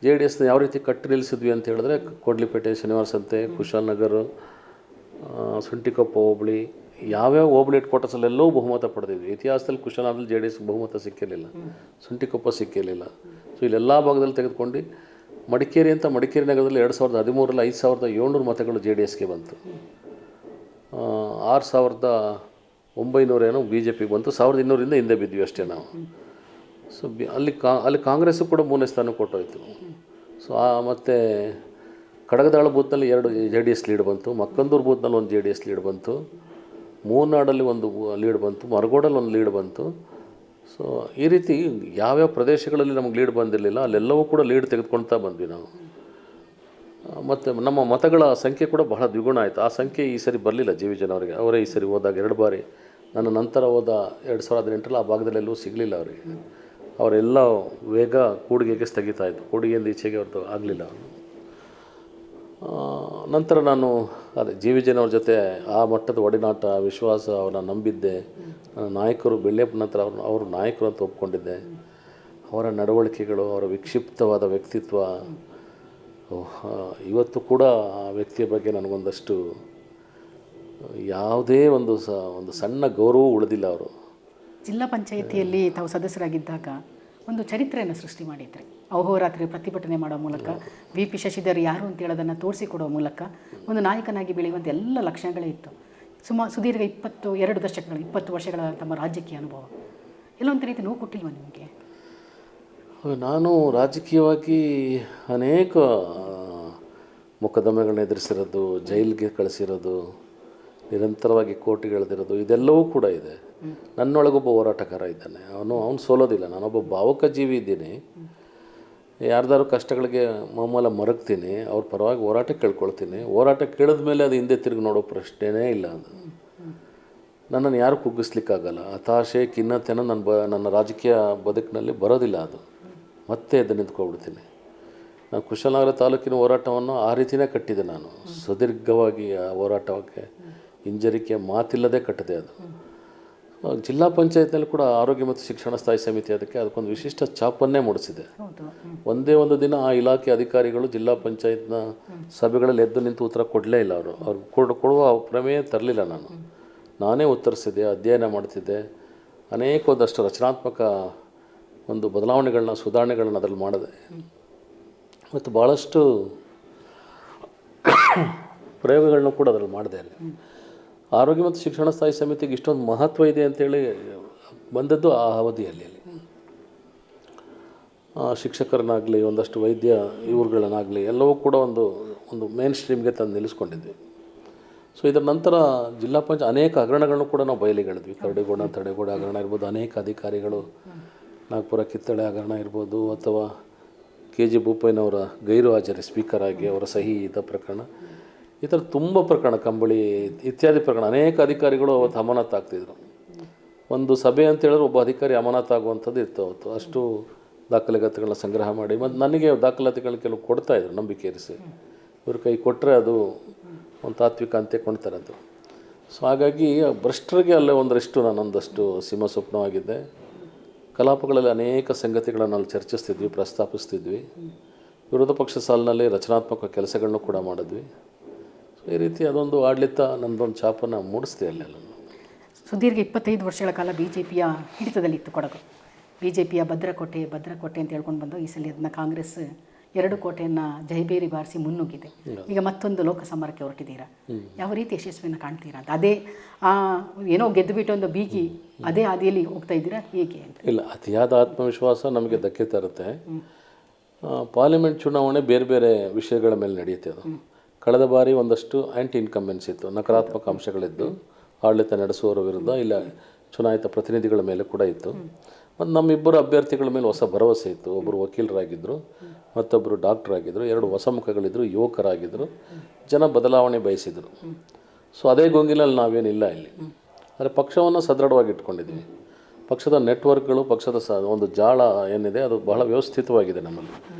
Speaker 2: JDSನ ಯಾವ ರೀತಿ ಕಟ್ಟಿ ನಿಲ್ಲಿಸಿದ್ವಿ ಅಂತ ಹೇಳಿದ್ರೆ, ಕೊಡ್ಲಿಪೇಟೆ, ಶನಿವಾರ ಸಂತೆ, ಕುಶಾಲನಗರ, ಸುಂಟಿಕೊಪ್ಪ ಹೋಬಳಿ, ಯಾವ್ಯಾವ ಹೋಬಳಿ ಹೆಡ್ ಕ್ವಾರ್ಟರ್ಸಲ್ಲೆಲ್ಲೋ ಬಹುಮತ ಪಡೆದಿದ್ವಿ. ಇತಿಹಾಸದಲ್ಲಿ ಕುಶನಾದಲ್ಲಿ ಜೆ ಡಿ ಎಸ್ ಬಹುಮತ ಸಿಕ್ಕಿರಲಿಲ್ಲ, ಸುಂಟಿಕೊಪ್ಪ ಸಿಕ್ಕಿರಲಿಲ್ಲ. ಸೊ ಇಲ್ಲೆಲ್ಲ ಭಾಗದಲ್ಲಿ ತೆಗೆದುಕೊಂಡು ಮಡಿಕೇರಿ ನಗರದಲ್ಲಿ 2013ರಲ್ಲಿ 5700 ಮತಗಳು ಜೆ ಡಿ ಎಸ್ಗೆ ಬಂತು. 6900 ಬಿ ಜೆ ಪಿಗೆ ಬಂತು. 1200ರಿಂದ ಹಿಂದೆ ಬಿದ್ವಿ ಅಷ್ಟೇ ನಾವು. ಸೊ ಅಲ್ಲಿ ಕಾಂಗ್ರೆಸ್ಸು ಕೂಡ 3ನೇ ಸ್ಥಾನ ಕೊಟ್ಟೋಯ್ತು. ಸೊ ಮತ್ತು ಕಡಗದಾಳ ಬೂತ್ನಲ್ಲಿ 2 ಜೆ ಡಿ ಎಸ್ ಲೀಡ್ ಬಂತು, ಮಕ್ಕಂದೂರು ಬೂತ್ನಲ್ಲಿ 1 ಜೆ ಡಿ ಎಸ್ ಲೀಡ್ ಬಂತು, ಮೂರ್ನಾಡಲ್ಲಿ 1 ಲೀಡ್ ಬಂತು, ಮರಗೋಡಲ್ಲಿ 1 ಲೀಡ್ ಬಂತು. ಸೊ ಈ ರೀತಿ ಯಾವ್ಯಾವ ಪ್ರದೇಶಗಳಲ್ಲಿ ನಮಗೆ ಲೀಡ್ ಬಂದಿರಲಿಲ್ಲ ಅಲ್ಲೆಲ್ಲವೂ ಕೂಡ ಲೀಡ್ ತೆಗೆದುಕೊಳ್ತಾ ಬಂದ್ವಿ ನಾವು. ಮತ್ತು ನಮ್ಮ ಮತಗಳ ಸಂಖ್ಯೆ ಕೂಡ ಬಹಳ ದ್ವಿಗುಣ ಆಯಿತು. ಆ ಸಂಖ್ಯೆ ಈ ಸರಿ ಬರಲಿಲ್ಲ ಜಿ ವಿ ಜನವರಿಗೆ. ಅವರೇ ಈ ಸರಿ ಹೋದಾಗ 2 ಬಾರಿ, ನನ್ನ ನಂತರ ಹೋದ 2018ರಲ್ಲಿ ಆ ಭಾಗದಲ್ಲೆಲ್ಲೂ ಸಿಗಲಿಲ್ಲ ಅವರಿಗೆ. ಅವರೆಲ್ಲ ವೇಗ ಕೂಡಿಗೆಗೆ ಸ್ಥಗಿತ ಆಯಿತು. ಕೂಡಿಗೆಯಿಂದ ಈಚೆಗೆ ಅವ್ರದ್ದು ಆಗಲಿಲ್ಲ. ನಂತರ ನಾನು ಜಿ ವಿ ಜನವ್ರ ಜೊತೆ ಆ ಮಟ್ಟದ ಒಡನಾಟ, ವಿಶ್ವಾಸ, ಅವನ್ನ ನಂಬಿದ್ದೆ. ನಾಯಕರು ಬೆಳ್ಳೆಪ್ಪ ನಂತರ ಅವರು ನಾಯಕರು ಅಂತ ಒಪ್ಕೊಂಡಿದ್ದೆ. ಅವರ ನಡವಳಿಕೆಗಳು, ಅವರ ವಿಕ್ಷಿಪ್ತವಾದ ವ್ಯಕ್ತಿತ್ವ, ಇವತ್ತು ಕೂಡ ಆ ವ್ಯಕ್ತಿಯ ಬಗ್ಗೆ ನನಗೊಂದಷ್ಟು ಯಾವುದೇ ಒಂದು ಸಣ್ಣ ಗೌರವ ಉಳಿದಿಲ್ಲ. ಅವರು
Speaker 1: ಜಿಲ್ಲಾ ಪಂಚಾಯಿತಿಯಲ್ಲಿ ತಾವು ಸದಸ್ಯರಾಗಿದ್ದಾಗ ಒಂದು ಚರಿತ್ರೆಯನ್ನು ಸೃಷ್ಟಿ ಮಾಡಿದ್ರಿ. ಅಹೋರಾತ್ರಿ ಪ್ರತಿಭಟನೆ ಮಾಡೋ ಮೂಲಕ, ವಿ ಪಿ ಶಶಿಧರ್ ಯಾರು ಅಂತ ಹೇಳೋದನ್ನು ತೋರಿಸಿಕೊಡೋ ಮೂಲಕ ಒಂದು ನಾಯಕನಾಗಿ ಬೆಳೆಯುವಂಥ ಎಲ್ಲ ಲಕ್ಷಣಗಳೇ ಇತ್ತು. ಸುದೀರ್ಘ 22 ದಶಕಗಳು, 20 ವರ್ಷಗಳ ತಮ್ಮ ರಾಜಕೀಯ ಅನುಭವ ಎಲ್ಲೊಂದು ರೀತಿ ನೋವು ಕೊಟ್ಟಿಲ್ವ ನಿಮಗೆ?
Speaker 2: ನಾನು ರಾಜಕೀಯವಾಗಿ ಅನೇಕ ಮೊಕದ್ದಮೆಗಳನ್ನ ಎದುರಿಸಿರೋದು, ಜೈಲಿಗೆ ಕಳಿಸಿರೋದು, ನಿರಂತರವಾಗಿ ಕೋರ್ಟಿಗೆಳೆದಿರೋದು, ಇದೆಲ್ಲವೂ ಕೂಡ ಇದೆ. ನನ್ನೊಳಗೊಬ್ಬ ಹೋರಾಟಗಾರ ಇದ್ದಾನೆ. ಅವನು ಸೋಲೋದಿಲ್ಲ. ನಾನೊಬ್ಬ ಭಾವುಕ ಜೀವಿ ಇದ್ದೀನಿ. ಯಾರ್ದಾರು ಕಷ್ಟಗಳಿಗೆ ಮಾಮೂಲ ಮರಗ್ತೀನಿ, ಅವ್ರ ಪರವಾಗಿ ಹೋರಾಟ ಕೇಳ್ಕೊಳ್ತೀನಿ. ಹೋರಾಟ ಕೇಳಿದ ಮೇಲೆ ಅದು ಹಿಂದೆ ತಿರುಗಿ ನೋಡೋ ಪ್ರಶ್ನೆನೇ ಇಲ್ಲ. ಅದು ನನ್ನನ್ನು ಯಾರು ಕುಗ್ಗಿಸ್ಲಿಕ್ಕಾಗಲ್ಲ. ಹತಾಶೆ, ಖಿನ್ನತೆನ ನನ್ನ ರಾಜಕೀಯ ಬದುಕಿನಲ್ಲಿ ಬರೋದಿಲ್ಲ. ಅದು ಮತ್ತೆ ಎದ್ದು ನಿಂತ್ಕೊಬಿಡ್ತೀನಿ. ನಾನು ಕುಶಾಲನಗರ ತಾಲೂಕಿನ ಹೋರಾಟವನ್ನು ಆ ರೀತಿಯೇ ಕಟ್ಟಿದೆ. ನಾನು ಸುದೀರ್ಘವಾಗಿ ಆ ಹೋರಾಟಕ್ಕೆ ಹಿಂಜರಿಕೆ ಮಾತಿಲ್ಲದೆ ಕಟ್ಟಿದೆ. ಅದು ಜಿಲ್ಲಾ ಪಂಚಾಯತ್ನಲ್ಲಿ ಕೂಡ ಆರೋಗ್ಯ ಮತ್ತು ಶಿಕ್ಷಣ ಸ್ಥಾಯಿ ಸಮಿತಿ ಅದಕ್ಕೊಂದು ವಿಶಿಷ್ಟ ಛಾಪನ್ನೇ ಮೂಡಿಸಿದೆ. ಒಂದೇ ಒಂದು ದಿನ ಆ ಇಲಾಖೆ ಅಧಿಕಾರಿಗಳು ಜಿಲ್ಲಾ ಪಂಚಾಯತ್ನ ಸಭೆಗಳಲ್ಲಿ ಎದ್ದು ನಿಂತು ಉತ್ತರ ಕೊಡಲೇ ಇಲ್ಲ. ಅವ್ರು ಕೊಡುವ ಪ್ರಮೇಯ ತರಲಿಲ್ಲ. ನಾನೇ ಉತ್ತರಿಸಿದೆ, ಅಧ್ಯಯನ ಮಾಡ್ತಿದ್ದೆ. ಒಂದಷ್ಟು ರಚನಾತ್ಮಕ ಒಂದು ಬದಲಾವಣೆಗಳನ್ನ, ಸುಧಾರಣೆಗಳನ್ನ ಅದರಲ್ಲಿ ಮಾಡಿದೆ. ಮತ್ತು ಭಾಳಷ್ಟು ಪ್ರಯೋಗಗಳನ್ನ ಕೂಡ ಅದರಲ್ಲಿ ಮಾಡಿದೆ. ಅಲ್ಲಿ ಆರೋಗ್ಯ ಮತ್ತು ಶಿಕ್ಷಣ ಸ್ಥಾಯಿ ಸಮಿತಿಗೆ ಇಷ್ಟೊಂದು ಮಹತ್ವ ಇದೆ ಅಂತೇಳಿ ಬಂದದ್ದು ಆ ಅವಧಿಯಲ್ಲಿ. ಶಿಕ್ಷಕರನ್ನಾಗಲಿ, ಒಂದಷ್ಟು ವೈದ್ಯ ಇವ್ರುಗಳನ್ನಾಗಲಿ ಎಲ್ಲವೂ ಕೂಡ ಒಂದು ಮೇನ್ ಸ್ಟ್ರೀಮ್ಗೆ ತಂದು ನಿಲ್ಲಿಸ್ಕೊಂಡಿದ್ವಿ. ಸೊ ಇದರ ನಂತರ ಜಿಲ್ಲಾ ಪಂಚಾಯತ್ ಅನೇಕ ಹಗರಣಗಳನ್ನು ಕೂಡ ನಾವು ಬಯಲಿಗೆಳೆದ್ವಿ. ತಡೆಗೋಡೆ ಹಗರಣ ಇರ್ಬೋದು, ಅನೇಕ ಅಧಿಕಾರಿಗಳು, ನಾಗಪುರ ಕಿತ್ತಳೆ ಹಗರಣ ಇರ್ಬೋದು, ಅಥವಾ ಕೆ ಜಿ ಬೋಪಯ್ಯನವರ ಗೈರು ಹಾಜರಿ ಸ್ಪೀಕರ್ ಆಗಿ ಅವರ ಸಹಿ ಇದ್ದ ಪ್ರಕರಣ, ಈ ಥರ ತುಂಬ ಪ್ರಕರಣ, ಕಂಬಳಿ ಇತ್ಯಾದಿ ಪ್ರಕರಣ. ಅನೇಕ ಅಧಿಕಾರಿಗಳು ಅವತ್ತು ಅಮಾನತು ಆಗ್ತಿದ್ರು. ಒಂದು ಸಭೆ ಅಂತ ಹೇಳಿದ್ರೆ ಒಬ್ಬ ಅಧಿಕಾರಿ ಅಮಾನತು ಆಗುವಂಥದ್ದು ಇತ್ತು ಅವತ್ತು. ಅಷ್ಟು ದಾಖಲಾತಿಗಳನ್ನ ಸಂಗ್ರಹ ಮಾಡಿ ಮತ್ತು ನನಗೆ ದಾಖಲಾತಿಗಳನ್ನ ಕೆಲವು ಕೊಡ್ತಾಯಿದ್ರು ನಂಬಿಕೆ ಇರಿಸಿ. ಇವ್ರ ಕೈ ಕೊಟ್ಟರೆ ಅದು ಒಂದು ತಾತ್ವಿಕ ಅಂತ್ಯ ಕೊಂಡ್ತಾರದು. ಸೊ ಹಾಗಾಗಿ ಭ್ರಷ್ಟರಿಗೆ ಅಲ್ಲೇ ನಾನೊಂದಷ್ಟು ಸಿಂಹ ಸ್ವಪ್ನವಾಗಿದ್ದೆ. ಕಲಾಪಗಳಲ್ಲಿ ಅನೇಕ ಸಂಗತಿಗಳನ್ನು ಅಲ್ಲಿ ಚರ್ಚಿಸ್ತಿದ್ವಿ, ಪ್ರಸ್ತಾಪಿಸ್ತಿದ್ವಿ. ವಿರೋಧ ಪಕ್ಷ ಸಾಲಿನಲ್ಲಿ ರಚನಾತ್ಮಕ ಕೆಲಸಗಳನ್ನು ಕೂಡ ಮಾಡಿದ್ವಿ. ಸೊ ಈ ರೀತಿ ಅದೊಂದು ಆಡಳಿತ ನನ್ನದೊಂದು ಛಾಪನ್ನು ಮೂಡಿಸ್ದೆ ಅಲ್ಲೆಲ್ಲ.
Speaker 1: ಸುದೀರ್ಘ 25 ವರ್ಷಗಳ ಕಾಲ ಬಿ ಜೆ ಪಿಯ ಹಿಡಿತದಲ್ಲಿತ್ತು ಕೊಡಗು. ಬಿ ಜೆ ಪಿಯ ಭದ್ರಕೋಟೆ ಅಂತ ಹೇಳ್ಕೊಂಡು ಬಂದು ಈ ಸಲ ಅದನ್ನ ಕಾಂಗ್ರೆಸ್ 2 ಕೋಟೆಯನ್ನು ಜೈಬೇರಿ ಬಾರಿಸಿ ಮುನ್ನುಗ್ಗಿದೆ. ಈಗ ಮತ್ತೊಂದು ಲೋಕಸಮರಕ್ಕೆ ಹೊರಟಿದ್ದೀರಾ. ಯಾವ ರೀತಿ ಯಶಸ್ವಿಯನ್ನು ಕಾಣ್ತೀರಾ ಅಂತ? ಅದೇ ಏನೋ ಗೆದ್ದುಬಿಟ್ಟು ಒಂದು ಬೀಗಿ ಅದೇ ಹಾದಿಯಲ್ಲಿ ಹೋಗ್ತಾ ಇದ್ದೀರಾ ಹೇಗೆ ಅಂತ?
Speaker 2: ಇಲ್ಲ, ಅತಿಯಾದ ಆತ್ಮವಿಶ್ವಾಸ ನಮಗೆ ಧಕ್ಕೆ ತರುತ್ತೆ. ಪಾರ್ಲಿಮೆಂಟ್ ಚುನಾವಣೆ ಬೇರೆ ಬೇರೆ ವಿಷಯಗಳ ಮೇಲೆ ನಡೆಯುತ್ತೆ. ಅದು ಕಳೆದ ಬಾರಿ ಒಂದಷ್ಟು ಆ್ಯಂಟಿ ಇನ್ಕಂಬೆನ್ಸ್ ಇತ್ತು, ನಕಾರಾತ್ಮಕ ಅಂಶಗಳಿದ್ದು ಆಡಳಿತ ನಡೆಸುವವರ ವಿರುದ್ಧ, ಇಲ್ಲ ಚುನಾಯಿತ ಪ್ರತಿನಿಧಿಗಳ ಮೇಲೆ ಕೂಡ ಇತ್ತು. ಮತ್ತು ನಮ್ಮಿಬ್ಬರು ಅಭ್ಯರ್ಥಿಗಳ ಮೇಲೆ ಹೊಸ ಭರವಸೆ ಇತ್ತು. ಒಬ್ಬರು ವಕೀಲರಾಗಿದ್ದರು, ಮತ್ತೊಬ್ಬರು ಡಾಕ್ಟ್ರಾಗಿದ್ದರು. 2 ಹೊಸ ಮುಖಗಳಿದ್ದರು, ಯುವಕರಾಗಿದ್ದರು, ಜನ ಬದಲಾವಣೆ ಬಯಸಿದರು. ಸೊ ಅದೇ ಗೊಂಗಿಲಲ್ಲಿ ನಾವೇನಿಲ್ಲ ಇಲ್ಲಿ. ಆದರೆ ಪಕ್ಷವನ್ನು ಸದೃಢವಾಗಿ ಇಟ್ಕೊಂಡಿದ್ವಿ. ಪಕ್ಷದ ನೆಟ್ವರ್ಕ್ಗಳು, ಪಕ್ಷದ ಒಂದು ಜಾಳ ಏನಿದೆ ಅದು ಬಹಳ ವ್ಯವಸ್ಥಿತವಾಗಿದೆ ನಮ್ಮಲ್ಲಿ.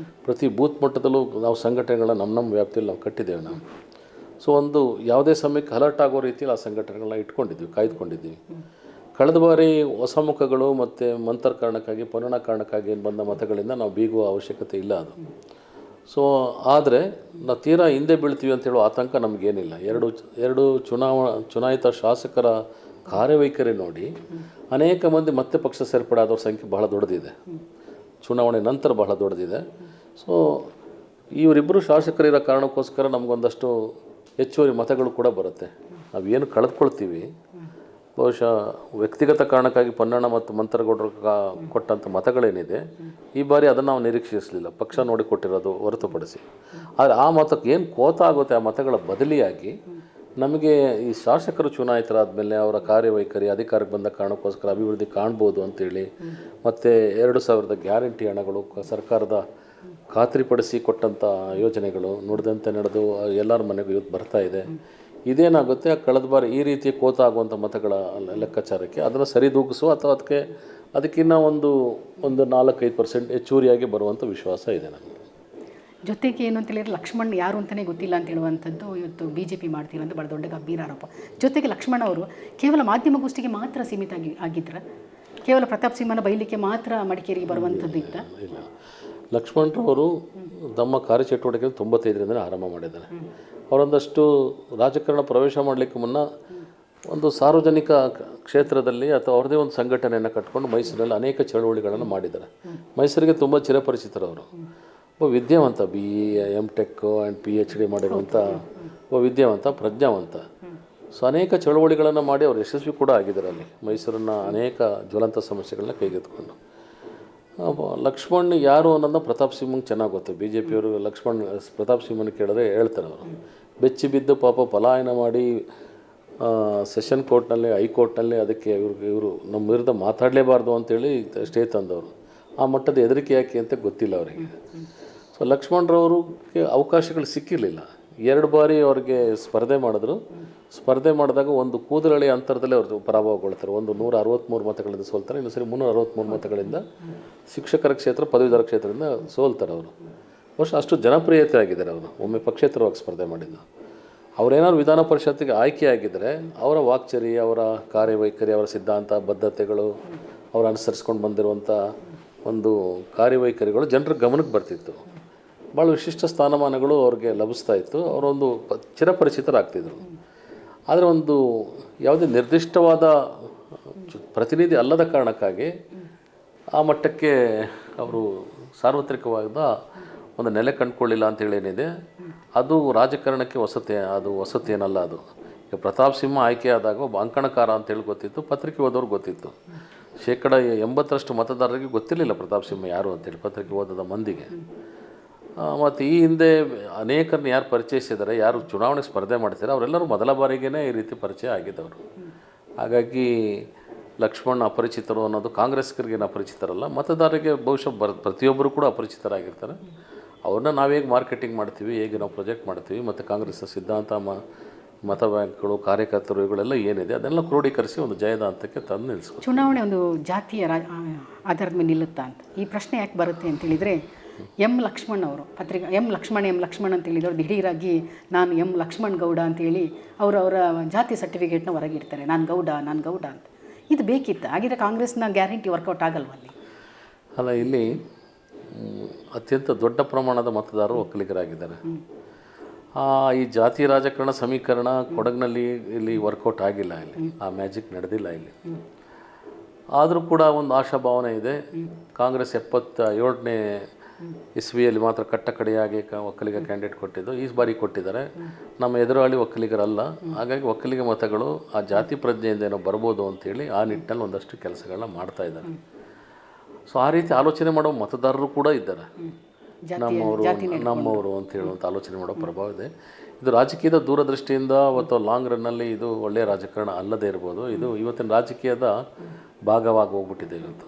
Speaker 2: ಪ್ರತಿ ಬೂತ್ ಮಟ್ಟದಲ್ಲೂ ನಾವು ಸಂಘಟನೆಗಳನ್ನ ನಮ್ಮ ವ್ಯಾಪ್ತಿಯಲ್ಲಿ ನಾವು ಕಟ್ಟಿದ್ದೇವೆ ನಾವು. ಸೊ ಒಂದು ಯಾವುದೇ ಸಮಯಕ್ಕೆ ಅಲರ್ಟ್ ಆಗೋ ರೀತಿಯಲ್ಲಿ ಆ ಸಂಘಟನೆಗಳನ್ನ ಇಟ್ಕೊಂಡಿದ್ವಿ, ಕಾಯ್ದುಕೊಂಡಿದ್ವಿ. ಕಳೆದ ಬಾರಿ ಹೊಸ ಮುಖಗಳು ಮತ್ತು ಮಂತರ ಕಾರಣಕ್ಕಾಗಿ, ಪುನಃ ಕಾರಣಕ್ಕಾಗಿ ಬಂದ ಮತಗಳಿಂದ ನಾವು ಬೀಗುವ ಅವಶ್ಯಕತೆ ಇಲ್ಲ. ಅದು ಸೊ ಆದರೆ ನಾವು ತೀರಾ ಹಿಂದೆ ಬೀಳ್ತೀವಿ ಅಂತ ಹೇಳೋ ಆತಂಕ ನಮಗೇನಿಲ್ಲ. ಎರಡು ಚುನಾಯಿತ ಶಾಸಕರ ಕಾರ್ಯವೈಖರಿ ನೋಡಿ ಅನೇಕ ಮಂದಿ ಮತ್ತೆ ಪಕ್ಷ ಸೇರ್ಪಡೆ ಆದವ್ರ ಸಂಖ್ಯೆ ಬಹಳ ದೊಡ್ಡದಿದೆ, ಚುನಾವಣೆ ನಂತರ ಬಹಳ ದೊಡ್ಡದಿದೆ. ಸೊ ಇವರಿಬ್ಬರು ಶಾಸಕರಿರೋ ಕಾರಣಕ್ಕೋಸ್ಕರ ನಮಗೊಂದಷ್ಟು ಹೆಚ್ಚುವರಿ ಮತಗಳು ಕೂಡ ಬರುತ್ತೆ. ನಾವೇನು ಕಳೆದುಕೊಳ್ತೀವಿ ಬಹುಶಃ ವ್ಯಕ್ತಿಗತ ಕಾರಣಕ್ಕಾಗಿ ಪೊನ್ನಣ್ಣ ಮತ್ತು ಮಂತ್ರಗೌಡರು ಕೊಟ್ಟಂಥ ಮತಗಳೇನಿದೆ ಈ ಬಾರಿ ಅದನ್ನು ನಾವು ನಿರೀಕ್ಷಿಸಲಿಲ್ಲ, ಪಕ್ಷ ನೋಡಿ ಕೊಟ್ಟಿರೋದು ಹೊರತುಪಡಿಸಿ. ಆದರೆ ಆ ಮತಕ್ಕೆ ಏನು ಕೋತ ಆಗುತ್ತೆ, ಆ ಮತಗಳ ಬದಲಿಯಾಗಿ ನಮಗೆ ಈ ಶಾಸಕರು ಚುನಾಯಿತರಾದ ಮೇಲೆ ಅವರ ಕಾರ್ಯವೈಖರಿ ಅಧಿಕಾರಕ್ಕೆ ಬಂದ ಕಾರಣಕ್ಕೋಸ್ಕರ ಅಭಿವೃದ್ಧಿ ಕಾಣ್ಬೋದು ಅಂತೇಳಿ, ಮತ್ತು 2000 ಗ್ಯಾರಂಟಿ ಹಣಗಳು ಸರ್ಕಾರದ ಖಾತ್ರಿಪಡಿಸಿ ಕೊಟ್ಟಂಥ ಯೋಜನೆಗಳು ನುಡಿದಂತೆ ನಡೆದು ಎಲ್ಲರ ಮನೆಗೂ ಇವತ್ತು ಬರ್ತಾ ಇದೆ. ಇದೇನಾಗುತ್ತೆ, ಕಳೆದ ಬಾರಿ ಈ ರೀತಿ ಕೋತ ಆಗುವಂಥ ಮತಗಳ ಲೆಕ್ಕಾಚಾರಕ್ಕೆ ಅದನ್ನು ಸರಿದೂಗಿಸುವ ಅಥವಾ ಅದಕ್ಕಿಂತ ಒಂದು 4-5% ಹೆಚ್ಚುವರಿಯಾಗಿ ಬರುವಂಥ ವಿಶ್ವಾಸ ಇದೆ ನನಗೆ.
Speaker 1: ಜೊತೆಗೆ ಏನು ಅಂತ ಹೇಳಿದ್ರೆ ಲಕ್ಷ್ಮಣ್ ಯಾರು ಅಂತಲೇ ಗೊತ್ತಿಲ್ಲ ಅಂತ ಹೇಳುವಂಥದ್ದು ಇವತ್ತು BJP ಮಾಡ್ತೀರಂತ ಭಾಳ ದೊಡ್ಡ ಗಂಭೀರ ಆರೋಪ. ಜೊತೆಗೆ ಲಕ್ಷ್ಮಣ್ ಅವರು ಕೇವಲ ಮಾಧ್ಯಮಗೋಷ್ಠಿಗೆ ಮಾತ್ರ ಸೀಮಿತ ಆಗಿದ್ರೆ, ಕೇವಲ ಪ್ರತಾಪ್ ಸಿಂಹನ ಬೈಲಿಕ್ಕೆ ಮಾತ್ರ ಮಡಿಕೇರಿಗೆ ಬರುವಂಥದ್ದು ಇತ್ತ?
Speaker 2: ಇಲ್ಲ, ಲಕ್ಷ್ಮಣರವರು ತಮ್ಮ ಕಾರ್ಯಚಟುವಟಿಕೆ 95ರಿಂದಲೇ ಆರಂಭ ಮಾಡಿದ್ದಾರೆ. ಅವರೊಂದಷ್ಟು ರಾಜಕಾರಣ ಪ್ರವೇಶ ಮಾಡಲಿಕ್ಕೆ ಮುನ್ನ ಒಂದು ಸಾರ್ವಜನಿಕ ಕ್ಷೇತ್ರದಲ್ಲಿ ಅಥವಾ ಅವ್ರದ್ದೇ ಒಂದು ಸಂಘಟನೆಯನ್ನು ಕಟ್ಕೊಂಡು ಮೈಸೂರಲ್ಲಿ ಅನೇಕ ಚಳವಳಿಗಳನ್ನು ಮಾಡಿದ್ದಾರೆ. ಮೈಸೂರಿಗೆ ತುಂಬ ಚಿರಪರಿಚಿತರವರು. ಒಬ್ಬ ವಿದ್ಯಾವಂತ, BE, M.Tech ಆ್ಯಂಡ್ PhD ಮಾಡಿರುವಂಥ ಒಬ್ಬ ವಿದ್ಯಾವಂತ, ಪ್ರಜ್ಞಾವಂತ. ಸೊ ಅನೇಕ ಚಳವಳಿಗಳನ್ನು ಮಾಡಿ ಅವರು ಯಶಸ್ವಿ ಕೂಡ ಆಗಿದ್ದಾರೆ ಅಲ್ಲಿ ಮೈಸೂರನ್ನು ಅನೇಕ ಜ್ವಲಂತ ಸಮಸ್ಯೆಗಳನ್ನ ಕೈಗೆತ್ತಿಕೊಂಡು. ಲಕ್ಷ್ಮಣ್ ಯಾರು ಅನ್ನೋದನ್ನ ಪ್ರತಾಪ್ ಸಿಂಹಂಗೆ ಚೆನ್ನಾಗಿ ಗೊತ್ತು. BJPಯವರು ಪ್ರತಾಪ್ ಸಿಂಹನ ಕೇಳಿದ್ರೆ ಹೇಳ್ತಾರೆ, ಅವರು ಬೆಚ್ಚಿ ಬಿದ್ದು ಪಾಪ ಪಲಾಯನ ಮಾಡಿ ಸೆಷನ್ ಕೋರ್ಟ್ನಲ್ಲಿ, ಹೈಕೋರ್ಟ್ನಲ್ಲಿ ಅದಕ್ಕೆ ಇವರು ನಮ್ಮ ವಿರುದ್ಧ ಮಾತಾಡಲೇಬಾರ್ದು ಅಂತೇಳಿ ಸ್ಟೇ ತಂದವರು. ಆ ಮಟ್ಟದ ಹೆದರಿಕೆ ಯಾಕೆ ಅಂತ ಗೊತ್ತಿಲ್ಲ ಅವರಿಗೆ. ಸೊ ಲಕ್ಷ್ಮಣರವ್ರಿಗೆ ಅವಕಾಶಗಳು ಸಿಕ್ಕಿರಲಿಲ್ಲ. 2 ಬಾರಿ ಅವ್ರಿಗೆ ಸ್ಪರ್ಧೆ ಮಾಡಿದ್ರು. ಸ್ಪರ್ಧೆ ಮಾಡಿದಾಗ ಒಂದು ಕೂದಲಳಿ ಅಂತರದಲ್ಲೇ ಅವ್ರದ್ದು ಪರಾಭವಗೊಳ್ತಾರೆ. ಒಂದು 163 ಮತಗಳಿಂದ ಸೋಲ್ತಾರೆ, ಇನ್ನೊಂದು ಸರಿ 363 ಮತಗಳಿಂದ ಶಿಕ್ಷಕರ ಕ್ಷೇತ್ರ, ಪದವೀಧರ ಕ್ಷೇತ್ರದಿಂದ ಸೋಲ್ತಾರೆ ಅವರು. ಬಹುಶಃ ಅಷ್ಟು ಜನಪ್ರಿಯತೆ ಆಗಿದ್ದಾರೆ ಅವರು. ಒಮ್ಮೆ ಪಕ್ಷೇತರವಾಗಿ ಸ್ಪರ್ಧೆ ಮಾಡಿದ್ದು. ಅವರೇನಾದ್ರು ವಿಧಾನ ಪರಿಷತ್ತಿಗೆ ಆಯ್ಕೆ ಆಗಿದ್ದರೆ ಅವರ ವಾಕ್ಚರಿ, ಅವರ ಕಾರ್ಯವೈಖರಿ, ಅವರ ಸಿದ್ಧಾಂತ ಬದ್ಧತೆಗಳು, ಅವರು ಅನುಸರಿಸ್ಕೊಂಡು ಬಂದಿರುವಂಥ ಒಂದು ಕಾರ್ಯವೈಖರಿಗಳು ಜನರ ಗಮನಕ್ಕೆ ಬರ್ತಿತ್ತು. ಭಾಳ ವಿಶಿಷ್ಟ ಸ್ಥಾನಮಾನಗಳು ಅವ್ರಿಗೆ ಲಭಿಸ್ತಾ ಇತ್ತು. ಅವರೊಂದು ಚಿರಪರಿಚಿತರಾಗ್ತಿದ್ರು. ಆದರೆ ಒಂದು ಯಾವುದೇ ನಿರ್ದಿಷ್ಟವಾದ ಪ್ರತಿನಿಧಿ ಅಲ್ಲದ ಕಾರಣಕ್ಕಾಗಿ ಆ ಮಟ್ಟಕ್ಕೆ ಅವರು ಸಾರ್ವತ್ರಿಕವಾದ ಒಂದು ನೆಲೆ ಕಂಡುಕೊಳ್ಳಿಲ್ಲ ಅಂತೇಳಿ ಏನಿದೆ, ಅದು ರಾಜಕಾರಣಕ್ಕೆ ಹೊಸತು ಏನಲ್ಲ. ಅದು ಈಗ ಪ್ರತಾಪ್ ಸಿಂಹ ಆಯ್ಕೆ ಆದಾಗ ಒಬ್ಬ ಅಂಕಣಕಾರ ಅಂತೇಳಿ ಗೊತ್ತಿತ್ತು, ಪತ್ರಿಕೆ ಓದೋರು ಗೊತ್ತಿತ್ತು. 80% ಮತದಾರರಿಗೆ ಗೊತ್ತಿರಲಿಲ್ಲ ಪ್ರತಾಪ್ ಸಿಂಹ ಯಾರು ಅಂತೇಳಿ, ಪತ್ರಿಕೆ ಓದದ ಮಂದಿಗೆ. ಮತ್ತು ಈ ಹಿಂದೆ ಅನೇಕರನ್ನ ಯಾರು ಪರಿಚಯಿಸಿದ್ದಾರೆ, ಯಾರು ಚುನಾವಣೆ ಸ್ಪರ್ಧೆ ಮಾಡ್ತಾರೆ, ಅವರೆಲ್ಲರೂ ಮೊದಲ ಬಾರಿಗೇ ಈ ರೀತಿ ಪರಿಚಯ ಆಗಿದ್ದವರು. ಹಾಗಾಗಿ ಲಕ್ಷ್ಮಣ್ ಅಪರಿಚಿತರು ಅನ್ನೋದು ಕಾಂಗ್ರೆಸ್ಗರಿಗೇನು ಅಪರಿಚಿತರಲ್ಲ, ಮತದಾರರಿಗೆ ಬಹುಶಃ ಪ್ರತಿಯೊಬ್ಬರು ಕೂಡ ಅಪರಿಚಿತರಾಗಿರ್ತಾರೆ. ಅವ್ರನ್ನ ನಾವು ಹೇಗೆ ಮಾರ್ಕೆಟಿಂಗ್ ಮಾಡ್ತೀವಿ, ಹೇಗೆ ನಾವು ಪ್ರೊಜೆಕ್ಟ್ ಮಾಡ್ತೀವಿ, ಮತ್ತು ಕಾಂಗ್ರೆಸ್ ಸಿದ್ಧಾಂತ, ಮತ ಬ್ಯಾಂಕ್ಗಳು, ಕಾರ್ಯಕರ್ತರು, ಇವುಗಳೆಲ್ಲ ಏನಿದೆ ಅದನ್ನೆಲ್ಲ ಕ್ರೋಢೀಕರಿಸಿ ಒಂದು ಜಯದ ಹಂತಕ್ಕೆ ತಂದು ನಿಲ್ಲಿಸ್ಕೊ.
Speaker 1: ಚುನಾವಣೆ ಒಂದು ಜಾತಿಯ ಆಧಾರದ ಮೇಲೆ ನಿಲ್ಲುತ್ತಾ ಅಂತ ಈ ಪ್ರಶ್ನೆ ಯಾಕೆ ಬರುತ್ತೆ ಅಂತೇಳಿದರೆ, ಲಕ್ಷ್ಮಣ್ ಅವರು ಎಂ ಲಕ್ಷ್ಮಣ್ ಅಂತ ಹೇಳಿದವರು ದಿಢೀರಾಗಿ ನಾನು ಲಕ್ಷ್ಮಣ್ ಗೌಡ ಅಂತೇಳಿ ಅವರ ಜಾತಿ ಸರ್ಟಿಫಿಕೇಟ್ನ ಹೊರಗಿಡ್ತಾರೆ, ನಾನು ಗೌಡ ಅಂತ. ಇದು ಬೇಕಿತ್ತು. ಹಾಗಿದ್ರೆ ಕಾಂಗ್ರೆಸ್ನ ಗ್ಯಾರಂಟಿ ವರ್ಕೌಟ್ ಆಗಲ್ವಲ್ಲಿ?
Speaker 2: ಅಲ್ಲ, ಇಲ್ಲಿ ಅತ್ಯಂತ ದೊಡ್ಡ ಪ್ರಮಾಣದ ಮತದಾರರು ಒಕ್ಕಲಿಗರಾಗಿದ್ದಾರೆ. ಈ ಜಾತಿ ರಾಜಕಾರಣ ಸಮೀಕರಣ ಕೊಡಗಿನಲ್ಲಿ ಇಲ್ಲಿ ವರ್ಕೌಟ್ ಆಗಿಲ್ಲ, ಇಲ್ಲಿ ಆ ಮ್ಯಾಜಿಕ್ ನಡೆದಿಲ್ಲ ಇಲ್ಲಿ. ಆದರೂ ಕೂಡ ಒಂದು ಆಶಾಭಾವನೆ ಇದೆ. ಕಾಂಗ್ರೆಸ್ 77ನೇ ಇಸ್ವಿಯಲ್ಲಿ ಮಾತ್ರ ಕಟ್ಟಕಡೆಯಾಗಿ ಒಕ್ಕಲಿಗ ಕ್ಯಾಂಡಿಡೇಟ್ ಕೊಟ್ಟಿದ್ದು, ಈ ಬಾರಿ ಕೊಟ್ಟಿದ್ದಾರೆ. ನಮ್ಮ ಎದುರಾಳಿ ಒಕ್ಕಲಿಗರಲ್ಲ, ಹಾಗಾಗಿ ಒಕ್ಕಲಿಗ ಮತಗಳು ಆ ಜಾತಿ ಪ್ರಜ್ಞೆಯಿಂದ ಏನೋ ಬರ್ಬೋದು ಅಂತೇಳಿ ಆ ನಿಟ್ಟಿನಲ್ಲಿ ಒಂದಷ್ಟು ಕೆಲಸಗಳನ್ನ ಮಾಡ್ತಾ ಇದ್ದಾರೆ. ಸೊ ಆ ರೀತಿ ಆಲೋಚನೆ ಮಾಡೋ ಮತದಾರರು ಕೂಡ ಇದ್ದಾರೆ. ನಮ್ಮವರು ಅಂತ ಹೇಳುವಂಥ ಆಲೋಚನೆ ಮಾಡೋ ಪ್ರಭಾವ ಇದೆ. ಇದು ರಾಜಕೀಯದ ದೂರದೃಷ್ಟಿಯಿಂದ ಅಥವಾ ಲಾಂಗ್ ರನ್ನಲ್ಲಿ ಇದು ಒಳ್ಳೆಯ ರಾಜಕಾರಣ ಅಲ್ಲದೇ ಇರ್ಬೋದು. ಇದು ಇವತ್ತಿನ ರಾಜಕೀಯದ ಭಾಗವಾಗಿ ಹೋಗ್ಬಿಟ್ಟಿದೆ ಇವತ್ತು.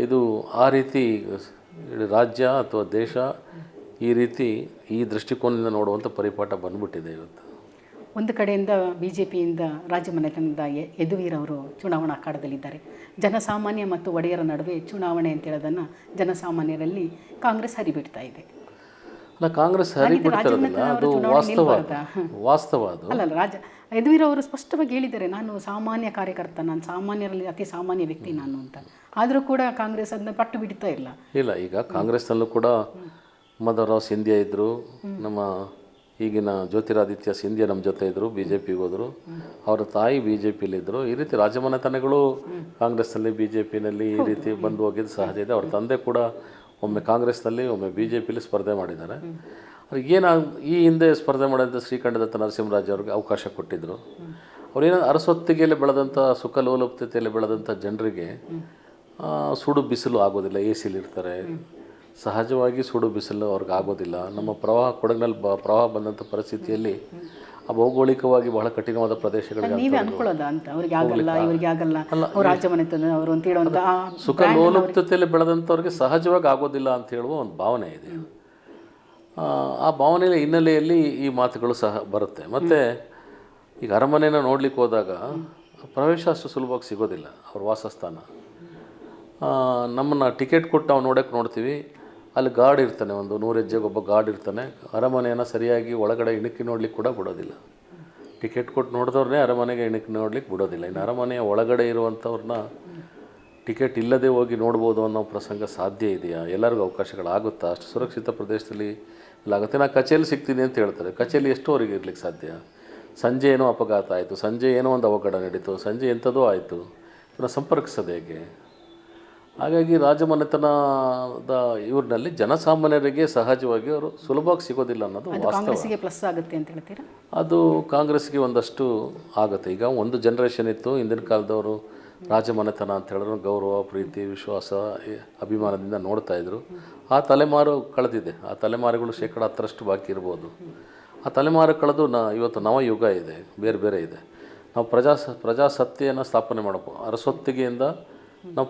Speaker 2: ಇದು ಆ ರೀತಿ ರಾಜ್ಯ ಅಥವಾ ದೇಶ ಈ ರೀತಿ ಈ ದೃಷ್ಟಿಕೋನದಿಂದ ನೋಡುವಂಥ ಪರಿಪಾಠ ಬಂದ್ಬಿಟ್ಟಿದೆ ಇವತ್ತು.
Speaker 1: ಒಂದು ಕಡೆಯಿಂದ BJPಯಿಂದ ರಾಜ್ಯ ಮನೆತನದ ಯದುವೀರ್ ಅವರು ಚುನಾವಣಾ ಅಖಾಡದಲ್ಲಿದ್ದಾರೆ. ಜನಸಾಮಾನ್ಯ ಮತ್ತು ಒಡೆಯರ ನಡುವೆ ಚುನಾವಣೆ ಅಂತ ಹೇಳೋದನ್ನು ಜನಸಾಮಾನ್ಯರಲ್ಲಿ ಕಾಂಗ್ರೆಸ್ ಹರಿಬಿಡ್ತಾ ಇದೆ.
Speaker 2: ಅಲ್ಲ, ಕಾಂಗ್ರೆಸ್ ಹರಿಬಿಡ್ತಾರಲ್ಲ, ಅದು ವಾಸ್ತವ ಅದು
Speaker 1: ಅಲ್ಲ. ಯದುವೀರ್ ಅವರು ಸ್ಪಷ್ಟವಾಗಿ ಹೇಳಿದ್ದಾರೆ, ನಾನು ಸಾಮಾನ್ಯ ಕಾರ್ಯಕರ್ತ, ನಾನು ಸಾಮಾನ್ಯರಲ್ಲಿ ಅತಿ ಸಾಮಾನ್ಯ ವ್ಯಕ್ತಿ ನಾನು ಅಂತ. ಆದರೂ ಕೂಡ ಕಾಂಗ್ರೆಸ್ ಅದನ್ನ ಪಟ್ಟು ಬಿಡ್ತಾ ಇಲ್ಲ.
Speaker 2: ಈಗ ಕಾಂಗ್ರೆಸ್ನಲ್ಲೂ ಕೂಡ ಮಧುರಾವ್ ಸಿಂಧಿಯಾ ಇದ್ದರು, ನಮ್ಮ ಈಗಿನ ಜ್ಯೋತಿರಾದಿತ್ಯ ಸಿಂಧಿಯಾ ನಮ್ಮ ಜೊತೆ ಇದ್ದರು, ಬಿ ಜೆ ಪಿಗೆ ಹೋದರು. ಅವರ ತಾಯಿ ಬಿ ಜೆ ಪಿಲಿದ್ದರು. ಈ ರೀತಿ ರಾಜಮನೆತನಗಳು ಕಾಂಗ್ರೆಸ್ನಲ್ಲಿ ಬಿ ಜೆ ಪಿನಲ್ಲಿ ಈ ರೀತಿ ಬಂದು ಹೋಗಿದ್ದು ಸಹಜ ಇದೆ. ಅವ್ರ ತಂದೆ ಕೂಡ ಒಮ್ಮೆ ಕಾಂಗ್ರೆಸ್ನಲ್ಲಿ ಒಮ್ಮೆ ಬಿ ಜೆ ಪಿಲಿ ಸ್ಪರ್ಧೆ ಮಾಡಿದ್ದಾರೆ. ಏನು ಈ ಹಿಂದೆ ಸ್ಪರ್ಧೆ ಮಾಡಿದಂಥ ಶ್ರೀಕಂಠದತ್ತ ನರಸಿಂಹರಾಜ್ ಅವ್ರಿಗೆ ಅವಕಾಶ ಕೊಟ್ಟಿದ್ದರು. ಅವರೇನೋ ಅರಸೊತ್ತಿಗೆಯಲ್ಲಿ ಬೆಳೆದಂಥ ಸುಖಲೋಲುಪ್ತತೆಯಲ್ಲಿ ಬೆಳೆದಂಥ ಜನರಿಗೆ ಸುಡು ಬಿಸಿಲು ಆಗೋದಿಲ್ಲ, ಎ ಸಿಲಿರ್ತಾರೆ. ಸಹಜವಾಗಿ ಸುಡು ಬಿಸಿಲು ಅವ್ರಿಗೆ ಆಗೋದಿಲ್ಲ. ನಮ್ಮ ಪ್ರವಾಹ ಕೊಡಗಿನಲ್ಲಿ ಪ್ರವಾಹ ಬಂದಂಥ ಪರಿಸ್ಥಿತಿಯಲ್ಲಿ ಆ ಭೌಗೋಳಿಕವಾಗಿ ಬಹಳ ಕಠಿಣವಾದ ಪ್ರದೇಶಗಳಿಗೆ
Speaker 1: ನೀವೇ ಅನ್ಕೊಳ್ಳೋದ ಅಂತ ಅವ್ರಿಗೆ ಆಗಲ್ಲ, ಇವರಿಗೆ ಆಗಲ್ಲ, ರಾಜಮನೆತನ ಅವರು ಅಂತ ಹೇಳುವಂಥ
Speaker 2: ಸುಖ ಲೋಲುಪ್ತತೆಯಲ್ಲಿ ಬೆಳೆದಂಥವ್ರಿಗೆ ಸಹಜವಾಗಿ ಆಗೋದಿಲ್ಲ ಅಂತ ಹೇಳುವ ಒಂದು ಭಾವನೆ ಇದೆ. ಆ ಭಾವನೆಯ ಹಿನ್ನೆಲೆಯಲ್ಲಿ ಈ ಮಾತುಗಳು ಸಹ ಬರುತ್ತೆ. ಮತ್ತು ಈಗ ಅರಮನೆಯನ್ನು ನೋಡ್ಲಿಕ್ಕೆ ಹೋದಾಗ ಪ್ರವೇಶ ಅಷ್ಟು ಸುಲಭವಾಗಿ ಸಿಗೋದಿಲ್ಲ. ಅವ್ರ ವಾಸಸ್ಥಾನ ನಮ್ಮನ್ನು ಟಿಕೆಟ್ ಕೊಟ್ಟು ನಾವು ನೋಡ್ತೀವಿ. ಅಲ್ಲಿ ಗಾರ್ಡ್ ಇರ್ತಾನೆ, ಒಂದು 100 ಹೆಜ್ಜೆಗೆ ಒಬ್ಬ ಗಾರ್ಡ್ ಇರ್ತಾನೆ. ಅರಮನೆಯನ್ನು ಸರಿಯಾಗಿ ಒಳಗಡೆ ಇಣುಕಿ ನೋಡ್ಲಿಕ್ಕೆ ಕೂಡ ಬಿಡೋದಿಲ್ಲ. ಟಿಕೆಟ್ ಕೊಟ್ಟು ನೋಡಿದವ್ರನ್ನೇ ಅರಮನೆಗೆ ಇಣುಕಿ ನೋಡ್ಲಿಕ್ಕೆ ಬಿಡೋದಿಲ್ಲ. ಇನ್ನು ಅರಮನೆಯ ಒಳಗಡೆ ಇರುವಂಥವ್ರನ್ನ ಟಿಕೆಟ್ ಇಲ್ಲದೆ ಹೋಗಿ ನೋಡ್ಬೋದು ಅನ್ನೋ ಪ್ರಸಂಗ ಸಾಧ್ಯ ಇದೆಯಾ? ಎಲ್ಲರಿಗೂ ಅವಕಾಶಗಳಾಗುತ್ತಾ? ಅಷ್ಟು ಸುರಕ್ಷಿತ ಪ್ರದೇಶದಲ್ಲಿ ಇಲ್ಲ ಆಗುತ್ತೆ. ನಾನು ಕಚೇಲಿ ಸಿಗ್ತೀನಿ ಅಂತ ಹೇಳ್ತಾರೆ. ಕಚೇಲಿ ಎಷ್ಟುವರೆಗೆ ಇರ್ಲಿಕ್ಕೆ ಸಾಧ್ಯ? ಸಂಜೆ ಏನೋ ಅಪಘಾತ ಆಯಿತು, ಸಂಜೆ ಏನೋ ಒಂದು ಅವಘಡ ನಡೀತು, ಸಂಜೆ ಎಂಥದೋ ಆಯಿತು, ಇವನ್ನ ಸಂಪರ್ಕಿಸೋದು ಹೇಗೆ? ಹಾಗಾಗಿ ರಾಜಮನೆತನದ ಇವ್ರನ್ನಲ್ಲಿ ಜನಸಾಮಾನ್ಯರಿಗೆ ಸಹಜವಾಗಿ ಅವರು ಸುಲಭವಾಗಿ ಸಿಗೋದಿಲ್ಲ ಅನ್ನೋದು ವಾಸ್ತವ.
Speaker 1: ಕಾಂಗ್ರೆಸ್ಸಿಗೆ ಪ್ಲಸ್ ಆಗುತ್ತೆ ಅಂತ ಹೇಳ್ತೀರಾ?
Speaker 2: ಅದು ಕಾಂಗ್ರೆಸ್ಗೆ ಒಂದಷ್ಟು ಆಗುತ್ತೆ. ಈಗ ಒಂದು ಜನ್ರೇಷನ್ ಇತ್ತು, ಹಿಂದಿನ ಕಾಲದವರು ರಾಜಮನೆತನ ಅಂತ ಹೇಳಿದ್ರು ಗೌರವ, ಪ್ರೀತಿ, ವಿಶ್ವಾಸ, ಅಭಿಮಾನದಿಂದ ನೋಡ್ತಾಯಿದ್ರು. ಆ ತಲೆಮಾರು ಕಳೆದಿದೆ. ಆ ತಲೆಮಾರುಗಳು 10% ಬಾಕಿ ಇರ್ಬೋದು. ಆ ತಲೆಮಾರು ಕಳೆದು ಇವತ್ತು ನವಯುಗ ಇದೆ, ಬೇರೆ ಬೇರೆ ಇದೆ. ನಾವು ಪ್ರಜಾಸತ್ತೆಯನ್ನು ಸ್ಥಾಪನೆ ಮಾಡಬೇಕು. ಅರಸೊತ್ತಿಗೆಯಿಂದ ನಾವು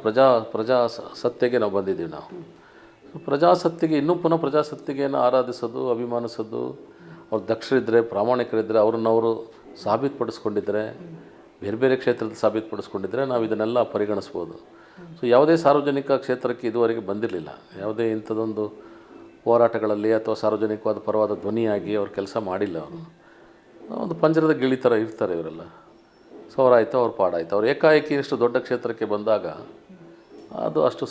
Speaker 2: ಪ್ರಜಾಸತ್ತೆಗೆ ನಾವು ಬಂದಿದ್ದೀವಿ. ನಾವು ಪ್ರಜಾಸತ್ತೆಗೆ ಇನ್ನೂ ಪುನಃ ಪ್ರಜಾಸತ್ತೆಗೆಯನ್ನು ಆರಾಧಿಸೋದು, ಅಭಿಮಾನಿಸೋದು, ಅವ್ರು ದಕ್ಷರಿದ್ದರೆ, ಪ್ರಾಮಾಣಿಕರಿದ್ದರೆ, ಅವ್ರನ್ನವರು ಸಾಬೀತುಪಡಿಸ್ಕೊಂಡಿದ್ದರೆ, ಬೇರೆ ಬೇರೆ ಕ್ಷೇತ್ರದಲ್ಲಿ ಸಾಬೀತುಪಡಿಸ್ಕೊಂಡಿದ್ದರೆ ನಾವು ಇದನ್ನೆಲ್ಲ ಪರಿಗಣಿಸ್ಬೋದು. ಸೊ ಯಾವುದೇ ಸಾರ್ವಜನಿಕ ಕ್ಷೇತ್ರಕ್ಕೆ ಇದುವರೆಗೆ ಬಂದಿರಲಿಲ್ಲ. ಯಾವುದೇ ಇಂಥದ್ದೊಂದು ಹೋರಾಟಗಳಲ್ಲಿ ಅಥವಾ ಸಾರ್ವಜನಿಕವಾದ ಪರವಾದ ಧ್ವನಿಯಾಗಿ ಅವ್ರು ಕೆಲಸ ಮಾಡಿಲ್ಲ. ಅವರು ಒಂದು ಪಂಜರದ ಗಿಳಿ ಥರ ಇರ್ತಾರೆ ಇವರೆಲ್ಲ. ಸೊ ಅವರಾಯಿತು, ಅವ್ರ ಪಾಡಾಯಿತು. ಅವ್ರು ಏಕಾಏಕಿ ಇಷ್ಟು ದೊಡ್ಡ ಕ್ಷೇತ್ರಕ್ಕೆ ಬಂದಾಗ ಅದು ಅಷ್ಟು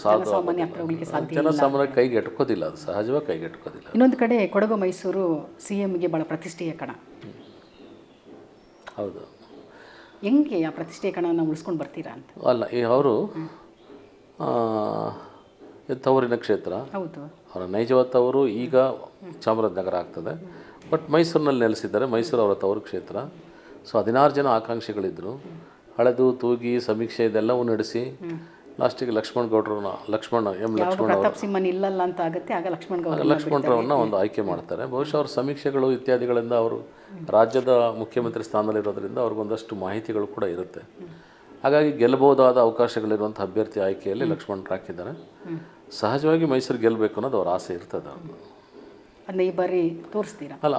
Speaker 2: ಜನಸಾಮಾನ್ಯ ಕೈಗೆ ಎಟ್ಕೋದಿಲ್ಲ. ಅದು ಸಹಜವಾಗಿ ಕೈಗೆ ಎಟ್ಕೋದಿಲ್ಲ.
Speaker 1: ಇನ್ನೊಂದು ಕಡೆ ಕೊಡಗು ಮೈಸೂರು CMಗೆ ಭಾಳ ಪ್ರತಿಷ್ಠೆಯ ಕಣ.
Speaker 2: ಹೌದು.
Speaker 1: ಹೆಂಗೆ ಆ ಪ್ರತಿಷ್ಠೆಯ ಕಣವನ್ನು ಉಳಿಸ್ಕೊಂಡು ಬರ್ತೀರಾ ಅಂತ?
Speaker 2: ಅಲ್ಲ, ಅವರು ತವರಿನ ಕ್ಷೇತ್ರ.
Speaker 1: ಹೌದು.
Speaker 2: ಅವರ ನೈಜವಾದ ತವರು ಈಗ ಚಾಮರಾಜನಗರ ಆಗ್ತದೆ. ಬಟ್ ಮೈಸೂರಿನಲ್ಲಿ ನೆಲೆಸಿದ್ದಾರೆ. ಮೈಸೂರು ಅವರ ತವರು ಕ್ಷೇತ್ರ. ಸೊ 16 ಜನ ಆಕಾಂಕ್ಷಿಗಳಿದ್ದರು. ಹಳೆದು ತೂಗಿ ಸಮೀಕ್ಷೆ ಇದೆಲ್ಲವೂ ನಡೆಸಿ ಲಾಸ್ಟಿಗೆ ಲಕ್ಷ್ಮಣರವ್ರನ್ನ ಒಂದು ಆಯ್ಕೆ ಮಾಡ್ತಾರೆ. ಬಹುಶಃ ಅವ್ರ ಸಮೀಕ್ಷೆಗಳು ಇತ್ಯಾದಿಗಳಿಂದ ಅವರು ರಾಜ್ಯದ ಮುಖ್ಯಮಂತ್ರಿ ಸ್ಥಾನದಲ್ಲಿರೋದ್ರಿಂದ ಅವ್ರಿಗೊಂದಷ್ಟು ಮಾಹಿತಿಗಳು ಕೂಡ ಇರುತ್ತೆ. ಹಾಗಾಗಿ ಗೆಲ್ಲಬಹುದಾದ ಅವಕಾಶಗಳಿರುವಂಥ ಅಭ್ಯರ್ಥಿ ಆಯ್ಕೆಯಲ್ಲಿ ಲಕ್ಷ್ಮಣರು ಹಾಕಿದ್ದಾರೆ. ಸಹಜವಾಗಿ ಮೈಸೂರು ಗೆಲ್ಲಬೇಕು ಅನ್ನೋದು ಅವ್ರ ಆಸೆ ಇರ್ತದೆ.
Speaker 1: ಅದನ್ನ ಈ ಬಾರಿ ತೋರಿಸ್ತೀರಾ?
Speaker 2: ಅಲ್ಲ,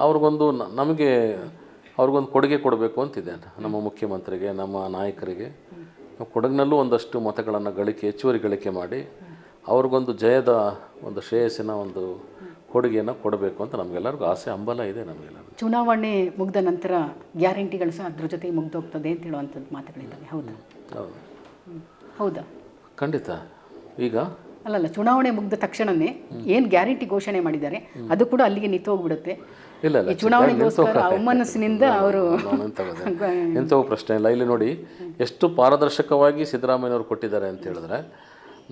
Speaker 2: ಅವ್ರಿಗೊಂದು ಕೊಡುಗೆ ಕೊಡಬೇಕು ಅಂತಿದೆ ನಮ್ಮ ಮುಖ್ಯಮಂತ್ರಿಗೆ, ನಮ್ಮ ನಾಯಕರಿಗೆ. ಕೊಡಗಿನಲ್ಲೂ ಒಂದಷ್ಟು ಮತಗಳನ್ನು ಹೆಚ್ಚುವರಿ ಗಳಿಕೆ ಮಾಡಿ ಅವ್ರಿಗೊಂದು ಜಯದ ಒಂದು ಶ್ರೇಯಸ್ಸಿನ ಒಂದು ಕೊಡುಗೆಯನ್ನು ಕೊಡಬೇಕು ಅಂತ ನಮಗೆಲ್ಲರಿಗೂ ಆಸೆ, ಹಂಬಲ ಇದೆ ನಮಗೆಲ್ಲ.
Speaker 1: ಚುನಾವಣೆ ಮುಗಿದ ನಂತರ ಗ್ಯಾರಂಟಿಗಳು ಸಹ ಅದ್ರ ಜೊತೆಗೆ ಮುಗ್ದೋಗ್ತದೆ ಅಂತ ಹೇಳುವಂಥದ್ದು ಮಾತುಗಳಿದ್ದಾವೆ. ಹೌದಾ? ಹೌದಾ?
Speaker 2: ಖಂಡಿತ. ಈಗ
Speaker 1: ಅಲ್ಲಲ್ಲ, ಚುನಾವಣೆ ಮುಗಿದ ತಕ್ಷಣವೇ ಏನು ಗ್ಯಾರಂಟಿ ಘೋಷಣೆ ಮಾಡಿದ್ದಾರೆ ಅದು ಕೂಡ ಅಲ್ಲಿಗೆ ನಿಂತು ಹೋಗ್ಬಿಡುತ್ತೆ.
Speaker 2: ಇಲ್ಲ,
Speaker 1: ಚುನಾವಣೆಗೋಸ್ಕರ ಅವಮನಸ್ಸಿನಿಂದ ಅವರು
Speaker 2: ಎಂಥವು ಪ್ರಶ್ನೆ ಇಲ್ಲ. ಇಲ್ಲಿ ನೋಡಿ ಎಷ್ಟು ಪಾರದರ್ಶಕವಾಗಿ ಸಿದ್ದರಾಮಯ್ಯನವರು ಕೊಟ್ಟಿದ್ದಾರೆ ಅಂತ ಹೇಳಿದ್ರೆ,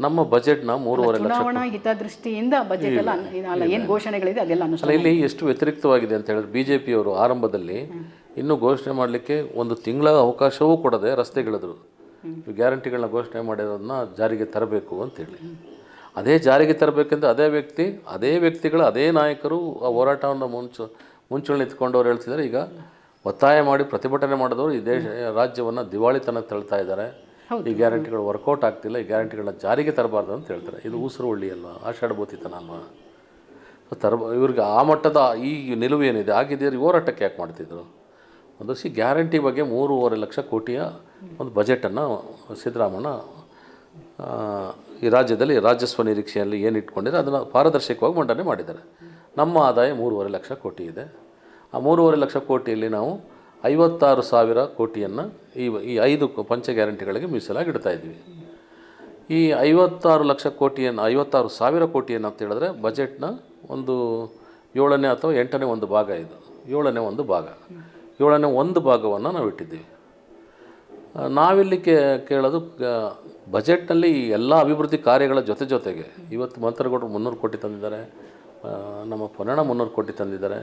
Speaker 2: ನಮ್ಮ ಬಜೆಟ್ನ 3.5 ಲಕ್ಷ
Speaker 1: ಚುನಾವಣಾ ಹಿತದೃಷ್ಟಿಯಿಂದ ಬಜೆಟ್ ಎಲ್ಲ ಏನು ಘೋಷಣೆಗಳಿದೆ ಅದೆಲ್ಲ
Speaker 2: ಅಲ್ಲ. ಇಲ್ಲಿ ಎಷ್ಟು ವ್ಯತಿರಿಕ್ತವಾಗಿದೆ ಅಂತ ಹೇಳಿದ್ರೆ, BJPಯವರು ಆರಂಭದಲ್ಲಿ ಇನ್ನೂ ಘೋಷಣೆ ಮಾಡಲಿಕ್ಕೆ 1 ತಿಂಗಳ ಅವಕಾಶವೂ ಕೊಡದೆ ರಸ್ತೆಗಿಳಿದ್ರು. ಗ್ಯಾರಂಟಿಗಳನ್ನ ಘೋಷಣೆ ಮಾಡಿರೋದನ್ನ ಜಾರಿಗೆ ತರಬೇಕು ಅಂತೇಳಿ. ಅದೇ ಜಾರಿಗೆ ತರಬೇಕೆಂದು ಅದೇ ವ್ಯಕ್ತಿಗಳು ಅದೇ ನಾಯಕರು ಆ ಹೋರಾಟವನ್ನು ಮುಂಚೂಣಿ ನಿಂತ್ಕೊಂಡವ್ರು ಹೇಳ್ತಿದ್ದಾರೆ. ಈಗ ಒತ್ತಾಯ ಮಾಡಿ ಪ್ರತಿಭಟನೆ ಮಾಡಿದವರು ಈ ರಾಜ್ಯವನ್ನು ದಿವಾಳಿತನ ತಳ್ತಾ ಇದ್ದಾರೆ. ಈ ಗ್ಯಾರಂಟಿಗಳು ವರ್ಕೌಟ್ ಆಗ್ತಿಲ್ಲ, ಈ ಗ್ಯಾರಂಟಿಗಳನ್ನ ಜಾರಿಗೆ ತರಬಾರ್ದು ಅಂತ ಹೇಳ್ತಾರೆ. ಇದು ಉಸಿರು ಒಳ್ಳಿ ಅಲ್ವಾ? ಆಷಾಢಭೂತಿತನ ಅಲ್ವಾ? ಇವ್ರಿಗೆ ಆ ಮಟ್ಟದ ಈ ನಿಲುವು ಏನಿದೆ ಆಗಿದೆಯವ್ರು ಹೋರಾಟಕ್ಕೆ ಯಾಕೆ ಮಾಡ್ತಿದ್ರು? ಒಂದಷ್ಟು ಗ್ಯಾರಂಟಿ ಬಗ್ಗೆ 3.5 ಲಕ್ಷ ಕೋಟಿಯ ಒಂದು ಬಜೆಟನ್ನು ಸಿದ್ದರಾಮಣ್ಣ ಈ ರಾಜ್ಯದಲ್ಲಿ ರಾಜಸ್ವ ನಿರೀಕ್ಷೆಯಲ್ಲಿ ಏನು ಇಟ್ಕೊಂಡಿದ್ದಾರೆ ಅದನ್ನು ಪಾರದರ್ಶಕವಾಗಿ ಮಂಡನೆ ಮಾಡಿದ್ದಾರೆ. ನಮ್ಮ ಆದಾಯ 3.5 ಲಕ್ಷ ಕೋಟಿ ಇದೆ. ಆ 3.5 ಲಕ್ಷ ಕೋಟಿಯಲ್ಲಿ ನಾವು 56,000 ಕೋಟಿಯನ್ನು ಈ 5 ಪಂಚ ಗ್ಯಾರಂಟಿಗಳಿಗೆ ಮೀಸಲಾಗಿ ಇಡ್ತಾ ಇದ್ವಿ. ಈ 56 ಲಕ್ಷ ಕೋಟಿಯನ್ನು 56,000 ಕೋಟಿಯನ್ನು ಅಂತ ಹೇಳಿದ್ರೆ ಬಜೆಟ್ನ ಒಂದು 7ನೇ ಅಥವಾ 8ನೇ ಒಂದು ಭಾಗ ಇದು 7ನೇ ಒಂದು ಭಾಗ 7ನೇ ಒಂದು ಭಾಗವನ್ನು ನಾವು ಇಟ್ಟಿದ್ದೀವಿ. ನಾವಿಲ್ಲಿ ಕೇಳೋದು ಬಜೆಟ್ನಲ್ಲಿ ಎಲ್ಲ ಅಭಿವೃದ್ಧಿ ಕಾರ್ಯಗಳ ಜೊತೆಗೆ ಇವತ್ತು ಮಂತ್ರಗೌಡರು 300 ಕೋಟಿ ತಂದಿದ್ದಾರೆ, ನಮ್ಮ ಪೊನ್ನಣ್ಣ 300 ಕೋಟಿ ತಂದಿದ್ದಾರೆ.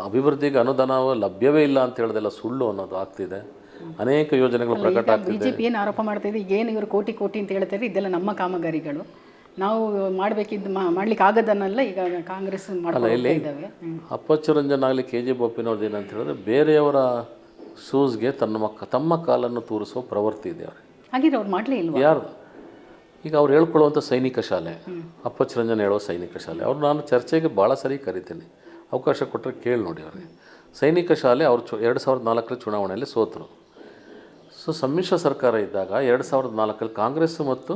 Speaker 2: ಅಭಿವೃದ್ಧಿಗೆ ಅನುದಾನ ಲಭ್ಯವೇ ಇಲ್ಲ ಅಂತ ಹೇಳೋದೆಲ್ಲ ಸುಳ್ಳು ಅನ್ನೋದು ಆಗ್ತಿದೆ. ಅನೇಕ ಯೋಜನೆಗಳು ಪ್ರಕಟ ಆಗ್ತಿದೆ.
Speaker 1: ಬಿಜೆಪಿ ಏನು ಆರೋಪ ಮಾಡ್ತಾ ಇದೆ, ಏನು ಇವರು ಕೋಟಿ ಅಂತ ಹೇಳ್ತಾರೆ, ಇದೆಲ್ಲ ನಮ್ಮ ಕಾಮಗಾರಿಗಳು, ನಾವು ಮಾಡಬೇಕಿದ್ದು ಮಾಡ್ಲಿಕ್ಕೆ ಆಗದನ್ನೆಲ್ಲ ಈಗ ಕಾಂಗ್ರೆಸ್ ಮಾಡ್ತಾ ಇದ್ದಾವೆ.
Speaker 2: ಅಪ್ಪಚ್ಚು ರಂಜನ್ ಆಗಲಿ KG ಬೋಪಿನವ್ರದ್ದು ಏನಂತ ಹೇಳಿದ್ರೆ ಬೇರೆಯವರ ಶೂಸ್ಗೆ ತಮ್ಮ ಕಾಲನ್ನು ತೂರಿಸೋ ಪ್ರವೃತ್ತಿ ಇದೆ ಅವ್ರಿಗೆ.
Speaker 1: ಹಾಗಿದ್ರೆ ಅವ್ರು ಮಾಡಲೇ ಇಲ್ಲ.
Speaker 2: ಯಾರು ಈಗ ಅವ್ರು ಹೇಳ್ಕೊಳ್ಳುವಂಥ ಸೈನಿಕ ಶಾಲೆ, ಅಪ್ಪಚ್ಚು ರಂಜನ್ ಹೇಳೋ ಸೈನಿಕ ಶಾಲೆ, ಅವ್ರು ನಾನು ಚರ್ಚೆಗೆ ಭಾಳ ಸರಿ ಕರಿತೀನಿ, ಅವಕಾಶ ಕೊಟ್ಟರೆ ಕೇಳಿ ನೋಡಿ ಅವ್ರಿಗೆ. ಸೈನಿಕ ಶಾಲೆ ಅವರು 2004 ಚುನಾವಣೆಯಲ್ಲಿ ಸೋತರು. ಸೊ ಸಮ್ಮಿಶ್ರ ಸರ್ಕಾರ ಇದ್ದಾಗ 2004 ಕಾಂಗ್ರೆಸ್ ಮತ್ತು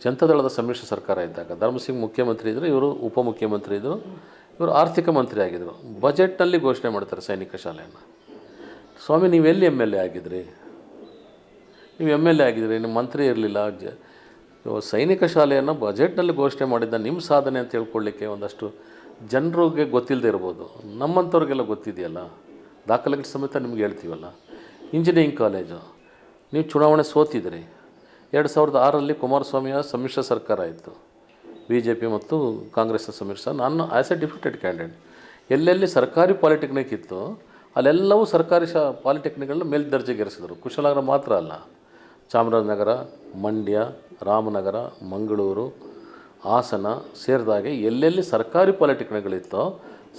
Speaker 2: ಜನತಾದಳದ ಸಮ್ಮಿಶ್ರ ಸರ್ಕಾರ ಇದ್ದಾಗ ಧರ್ಮಸಿಂಗ್ ಮುಖ್ಯಮಂತ್ರಿ ಇದ್ದರು, ಇವರು ಉಪಮುಖ್ಯಮಂತ್ರಿ ಇದ್ದರು, ಇವರು ಆರ್ಥಿಕ ಮಂತ್ರಿ ಆಗಿದ್ದರು. ಬಜೆಟ್ನಲ್ಲಿ ಘೋಷಣೆ ಮಾಡ್ತಾರೆ ಸೈನಿಕ ಶಾಲೆಯನ್ನು. ಸ್ವಾಮಿ ನೀವೆಲ್ಲಿ MLA ಆಗಿದ್ರಿ? ನೀವು MLA ಆಗಿದ್ರಿ, ನಿಮ್ಮ ಮಂತ್ರಿ ಇರಲಿಲ್ಲ. ಸೈನಿಕ ಶಾಲೆಯನ್ನು ಬಜೆಟ್ನಲ್ಲಿ ಘೋಷಣೆ ಮಾಡಿದ್ದ ನಿಮ್ಮ ಸಾಧನೆ ಅಂತ ಹೇಳ್ಕೊಳ್ಳಿಕ್ಕೆ ಒಂದಷ್ಟು ಜನರಿಗೆ ಗೊತ್ತಿಲ್ಲದೆ ಇರ್ಬೋದು, ನಮ್ಮಂಥವ್ರಿಗೆಲ್ಲ ಗೊತ್ತಿದೆಯಲ್ಲ, ದಾಖಲೆಗಳ ಸಮೇತ ನಿಮ್ಗೆ ಹೇಳ್ತೀವಲ್ಲ. ಇಂಜಿನಿಯರಿಂಗ್ ಕಾಲೇಜು ನೀವು ಚುನಾವಣೆ ಸೋತಿದ್ರಿ. 2006 ಕುಮಾರಸ್ವಾಮಿಯ ಸಮ್ಮಿಶ್ರ ಸರ್ಕಾರ ಇತ್ತು, BJP ಮತ್ತು ಕಾಂಗ್ರೆಸ್ನ ಸಮ್ಮಿಶ್ರ. ನಾನು ಆ್ಯಸ್ ಎ ಡಿಪ್ಯೂಟೆಡ್ ಕ್ಯಾಂಡಿಡೇಟ್ ಎಲ್ಲೆಲ್ಲಿ ಸರ್ಕಾರಿ ಪಾಲಿಟೆಕ್ನಿಕ್ ಇತ್ತು ಅಲ್ಲೆಲ್ಲವೂ ಸರ್ಕಾರಿ ಪಾಲಿಟೆಕ್ನಿಕ್ಗಳನ್ನ ಮೇಲ್ದರ್ಜೆಗೇರಿಸಿದ್ರು. ಕುಶಾಲನಗರ ಮಾತ್ರ ಅಲ್ಲ, ಚಾಮರಾಜನಗರ, ಮಂಡ್ಯ, ರಾಮನಗರ, ಮಂಗಳೂರು, ಹಾಸನ ಸೇರಿದಾಗೆ ಎಲ್ಲೆಲ್ಲಿ ಸರ್ಕಾರಿ ಪಾಲಿಟೆಕ್ನಿಕ್ಗಳಿತ್ತೋ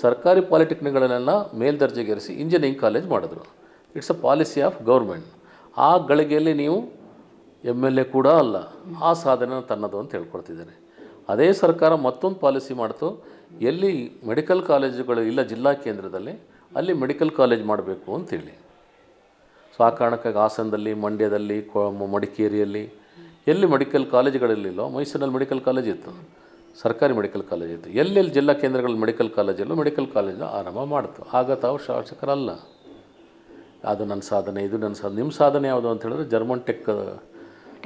Speaker 2: ಸರ್ಕಾರಿ ಪಾಲಿಟೆಕ್ನಿಕ್ಗಳನ್ನೆಲ್ಲ ಮೇಲ್ದರ್ಜೆಗೇರಿಸಿ ಇಂಜಿನಿಯರಿಂಗ್ ಕಾಲೇಜ್ ಮಾಡಿದ್ರು. It's a policy of government. ಆ ಗಳಿಗೆಯಲ್ಲಿ ನೀವು MLA ಕೂಡ ಅಲ್ಲ, ಆ ಸಾಧನೆ ತನ್ನದು ಅಂತ ಹೇಳ್ಕೊಳ್ತಿದ್ದೇನೆ. ಅದೇ ಸರ್ಕಾರ ಮತ್ತೊಂದು ಪಾಲಿಸಿ ಮಾಡ್ತು, ಎಲ್ಲಿ ಮೆಡಿಕಲ್ ಕಾಲೇಜುಗಳು ಇಲ್ಲ ಜಿಲ್ಲಾ ಕೇಂದ್ರದಲ್ಲಿ ಅಲ್ಲಿ ಮೆಡಿಕಲ್ ಕಾಲೇಜ್ ಮಾಡಬೇಕು ಅಂತೇಳಿ. ಸೊ ಆ ಕಾರಣಕ್ಕಾಗಿ ಹಾಸನದಲ್ಲಿ, ಮಂಡ್ಯದಲ್ಲಿ, ಮಡಿಕೇರಿಯಲ್ಲಿ ಎಲ್ಲಿ ಮೆಡಿಕಲ್ ಕಾಲೇಜುಗಳಿರಲಿಲ್ಲೋ, ಮೈಸೂರಿನಲ್ಲಿ ಮೆಡಿಕಲ್ ಕಾಲೇಜ್ ಇತ್ತು, ಸರ್ಕಾರಿ ಮೆಡಿಕಲ್ ಕಾಲೇಜ್ ಇತ್ತು. ಎಲ್ಲೆಲ್ಲಿ ಜಿಲ್ಲಾ ಕೇಂದ್ರಗಳಲ್ಲಿ ಮೆಡಿಕಲ್ ಕಾಲೇಜಲ್ಲೂ ಮೆಡಿಕಲ್ ಕಾಲೇಜನ್ನ ಆರಂಭ ಮಾಡ್ತು. ಆಗ ತಾವು ಶಾಸಕರಲ್ಲ. ಅದು ನನ್ನ ಸಾಧನೆ, ಇದು ನನ್ನ ಸಾಧನೆ. ನಿಮ್ಮ ಸಾಧನೆ ಯಾವುದು ಅಂತ ಹೇಳಿದ್ರೆ ಜರ್ಮನ್ ಟೆಕ್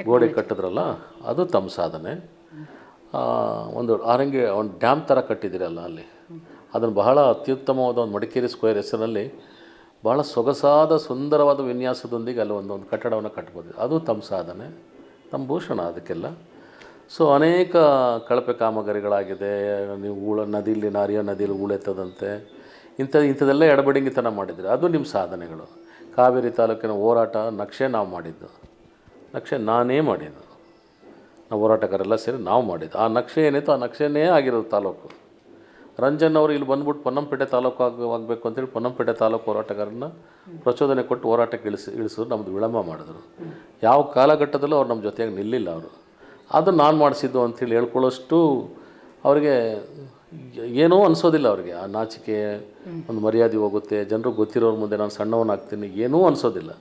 Speaker 2: ಗೋಡೆ ಕಟ್ಟಿದ್ರಲ್ಲ, ಅದು ತಮ್ಮ ಸಾಧನೆ. ಒಂದು ಡ್ಯಾಮ್ ಥರ ಕಟ್ಟಿದ್ದೀರಲ್ಲ ಅಲ್ಲಿ, ಅದನ್ನು ಬಹಳ ಅತ್ಯುತ್ತಮವಾದ ಒಂದು ಮಡಿಕೇರಿ ಸ್ಕ್ವೇರ್ ಹೆಸರಿನಲ್ಲಿ ಭಾಳ ಸೊಗಸಾದ ಸುಂದರವಾದ ವಿನ್ಯಾಸದೊಂದಿಗೆ ಅಲ್ಲಿ ಒಂದೊಂದು ಕಟ್ಟಡವನ್ನು ಕಟ್ಬೋದು. ಅದು ತಮ್ಮ ಸಾಧನೆ, ತಮ್ಮ ಭೂಷಣ ಅದಕ್ಕೆಲ್ಲ. ಸೊ ಅನೇಕ ಕಳಪೆ ಕಾಮಗಾರಿಗಳಾಗಿದೆ. ನೀವು ನದಿಯಲ್ಲಿ ಹರಿಯೋ ನದಿಯಲ್ಲಿ ಹೂಳೆತ್ತದಂತೆ ಇಂಥದ್ದೆಲ್ಲ ಎಡಬಡಿಂಗಿತನ ಮಾಡಿದರೆ ಅದು ನಿಮ್ಮ ಸಾಧನೆಗಳು. ಕಾವೇರಿ ತಾಲೂಕಿನ ಹೋರಾಟ ನಕ್ಷೆ ನಾವು ಮಾಡಿದ್ದು, ನಕ್ಷೆ ನಾನೇ ಮಾಡಿದ್ದು, ನಾವು ಹೋರಾಟಗಾರೆಲ್ಲ ಸೇರಿ ನಾವು ಮಾಡಿದ್ದು. ಆ ನಕ್ಷೆ ಏನಿತ್ತು ಆ ನಕ್ಷೆನೇ ಆಗಿರೋದು ತಾಲೂಕು. ರಂಜನ್ ಅವರು ಇಲ್ಲಿ ಬಂದ್ಬಿಟ್ಟು ಪೊನ್ನಂಪೇಟೆ ತಾಲೂಕು ಆಗಬೇಕು ಅಂತೇಳಿ ಪೊನ್ನಂಪೇಟೆ ತಾಲೂಕು ಹೋರಾಟಗಾರನ್ನ ಪ್ರಚೋದನೆ ಕೊಟ್ಟು ಹೋರಾಟಕ್ಕೆ ಇಳಿಸಿದ್ರು. ನಮ್ಮದು ವಿಳಂಬ ಮಾಡಿದ್ರು. ಯಾವ ಕಾಲಘಟ್ಟದಲ್ಲೂ ಅವ್ರು ನಮ್ಮ ಜೊತೆಯಾಗಿ ನಿಲ್ಲಿಲ್ಲ. ಅವರು ಅದು ನಾನು ಮಾಡಿಸಿದ್ದು ಅಂಥೇಳಿ ಹೇಳ್ಕೊಳ್ಳೋಷ್ಟು ಅವರಿಗೆ ಏನೋ ಅನಿಸೋದಿಲ್ಲ. ಅವರಿಗೆ ಆ ನಾಚಿಕೆ, ಒಂದು ಮರ್ಯಾದೆ ಹೋಗುತ್ತೆ. ಜನರು ಗೊತ್ತಿರೋರ ಮುಂದೆ ನಾನು ಸಣ್ಣವನಾಗ್ತೀನಿ ಏನೂ ಅನಿಸೋದಿಲ್ಲ.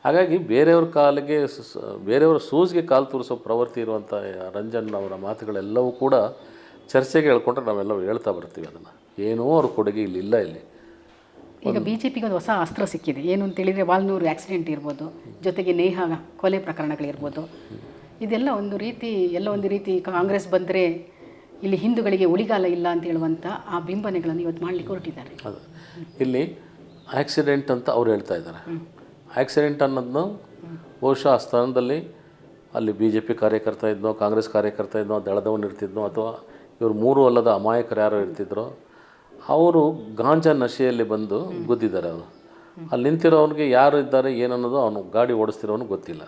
Speaker 2: ಹಾಗಾಗಿ ಬೇರೆಯವರ ಸೂಸ್ಗೆ ಕಾಲು ತೂರಿಸೋ ಪ್ರವೃತ್ತಿ ಇರುವಂಥ ರಂಜನ್ ಅವರ ಮಾತುಗಳೆಲ್ಲವೂ ಕೂಡ ಚರ್ಚೆಗೆ ಹೇಳ್ಕೊಂಡ್ರೆ ನಾವೆಲ್ಲವೂ ಹೇಳ್ತಾ ಬರ್ತೀವಿ. ಅದನ್ನು ಏನೋ ಅವ್ರ ಕೊಡುಗೆ ಇಲ್ಲ. ಇಲ್ಲಿ
Speaker 1: ಈಗ BJPಗೆ ಒಂದು ಹೊಸ ಅಸ್ತ್ರ ಸಿಕ್ಕಿದೆ. ಏನು ಅಂತೇಳಿದರೆ ವಾಲ್ನೂರು ಆಕ್ಸಿಡೆಂಟ್ ಇರ್ಬೋದು, ಜೊತೆಗೆ ನೇಹ ಕೊಲೆ ಪ್ರಕರಣಗಳಿರ್ಬೋದು. ಇದೆಲ್ಲ ಒಂದು ರೀತಿ ಕಾಂಗ್ರೆಸ್ ಬಂದರೆ ಇಲ್ಲಿ ಹಿಂದೂಗಳಿಗೆ ಉಳಿಗಾಲ ಇಲ್ಲ ಅಂತ ಹೇಳುವಂಥ ಆ ಬಿಂಬನೆಗಳನ್ನು ಇವತ್ತು ಮಾಡಲಿಕ್ಕೆ ಹೊರಟಿದ್ದಾರೆ.
Speaker 2: ಅದು ಇಲ್ಲಿ ಆಕ್ಸಿಡೆಂಟ್ ಅಂತ ಅವ್ರು ಹೇಳ್ತಾ ಇದ್ದಾರೆ. ಆಕ್ಸಿಡೆಂಟ್ ಅನ್ನೋದನ್ನು ಬಹುಶಃ ಆ ಸ್ಥಾನದಲ್ಲಿ ಅಲ್ಲಿ BJP ಕಾರ್ಯಕರ್ತ ಇದ್ನೋ, ಕಾಂಗ್ರೆಸ್ ಕಾರ್ಯಕರ್ತ ಇದ್ನೋ, ದಳದವನು ಇರ್ತಿದ್ನೋ, ಅಥವಾ ಇವರು ಮೂರು ಅಲ್ಲದ ಅಮಾಯಕರು ಯಾರೋ ಇರ್ತಿದ್ರು, ಅವರು ಗಾಂಜಾ ನಶೆಯಲ್ಲಿ ಬಂದು ಗುದ್ದಿದ್ದಾರೆ. ಅವರು ಅಲ್ಲಿ ನಿಂತಿರೋನಿಗೆ ಯಾರು ಇದ್ದಾರೆ ಏನನ್ನೋದು ಅವನು ಗಾಡಿ ಓಡಿಸ್ತಿರೋನು ಗೊತ್ತಿಲ್ಲ.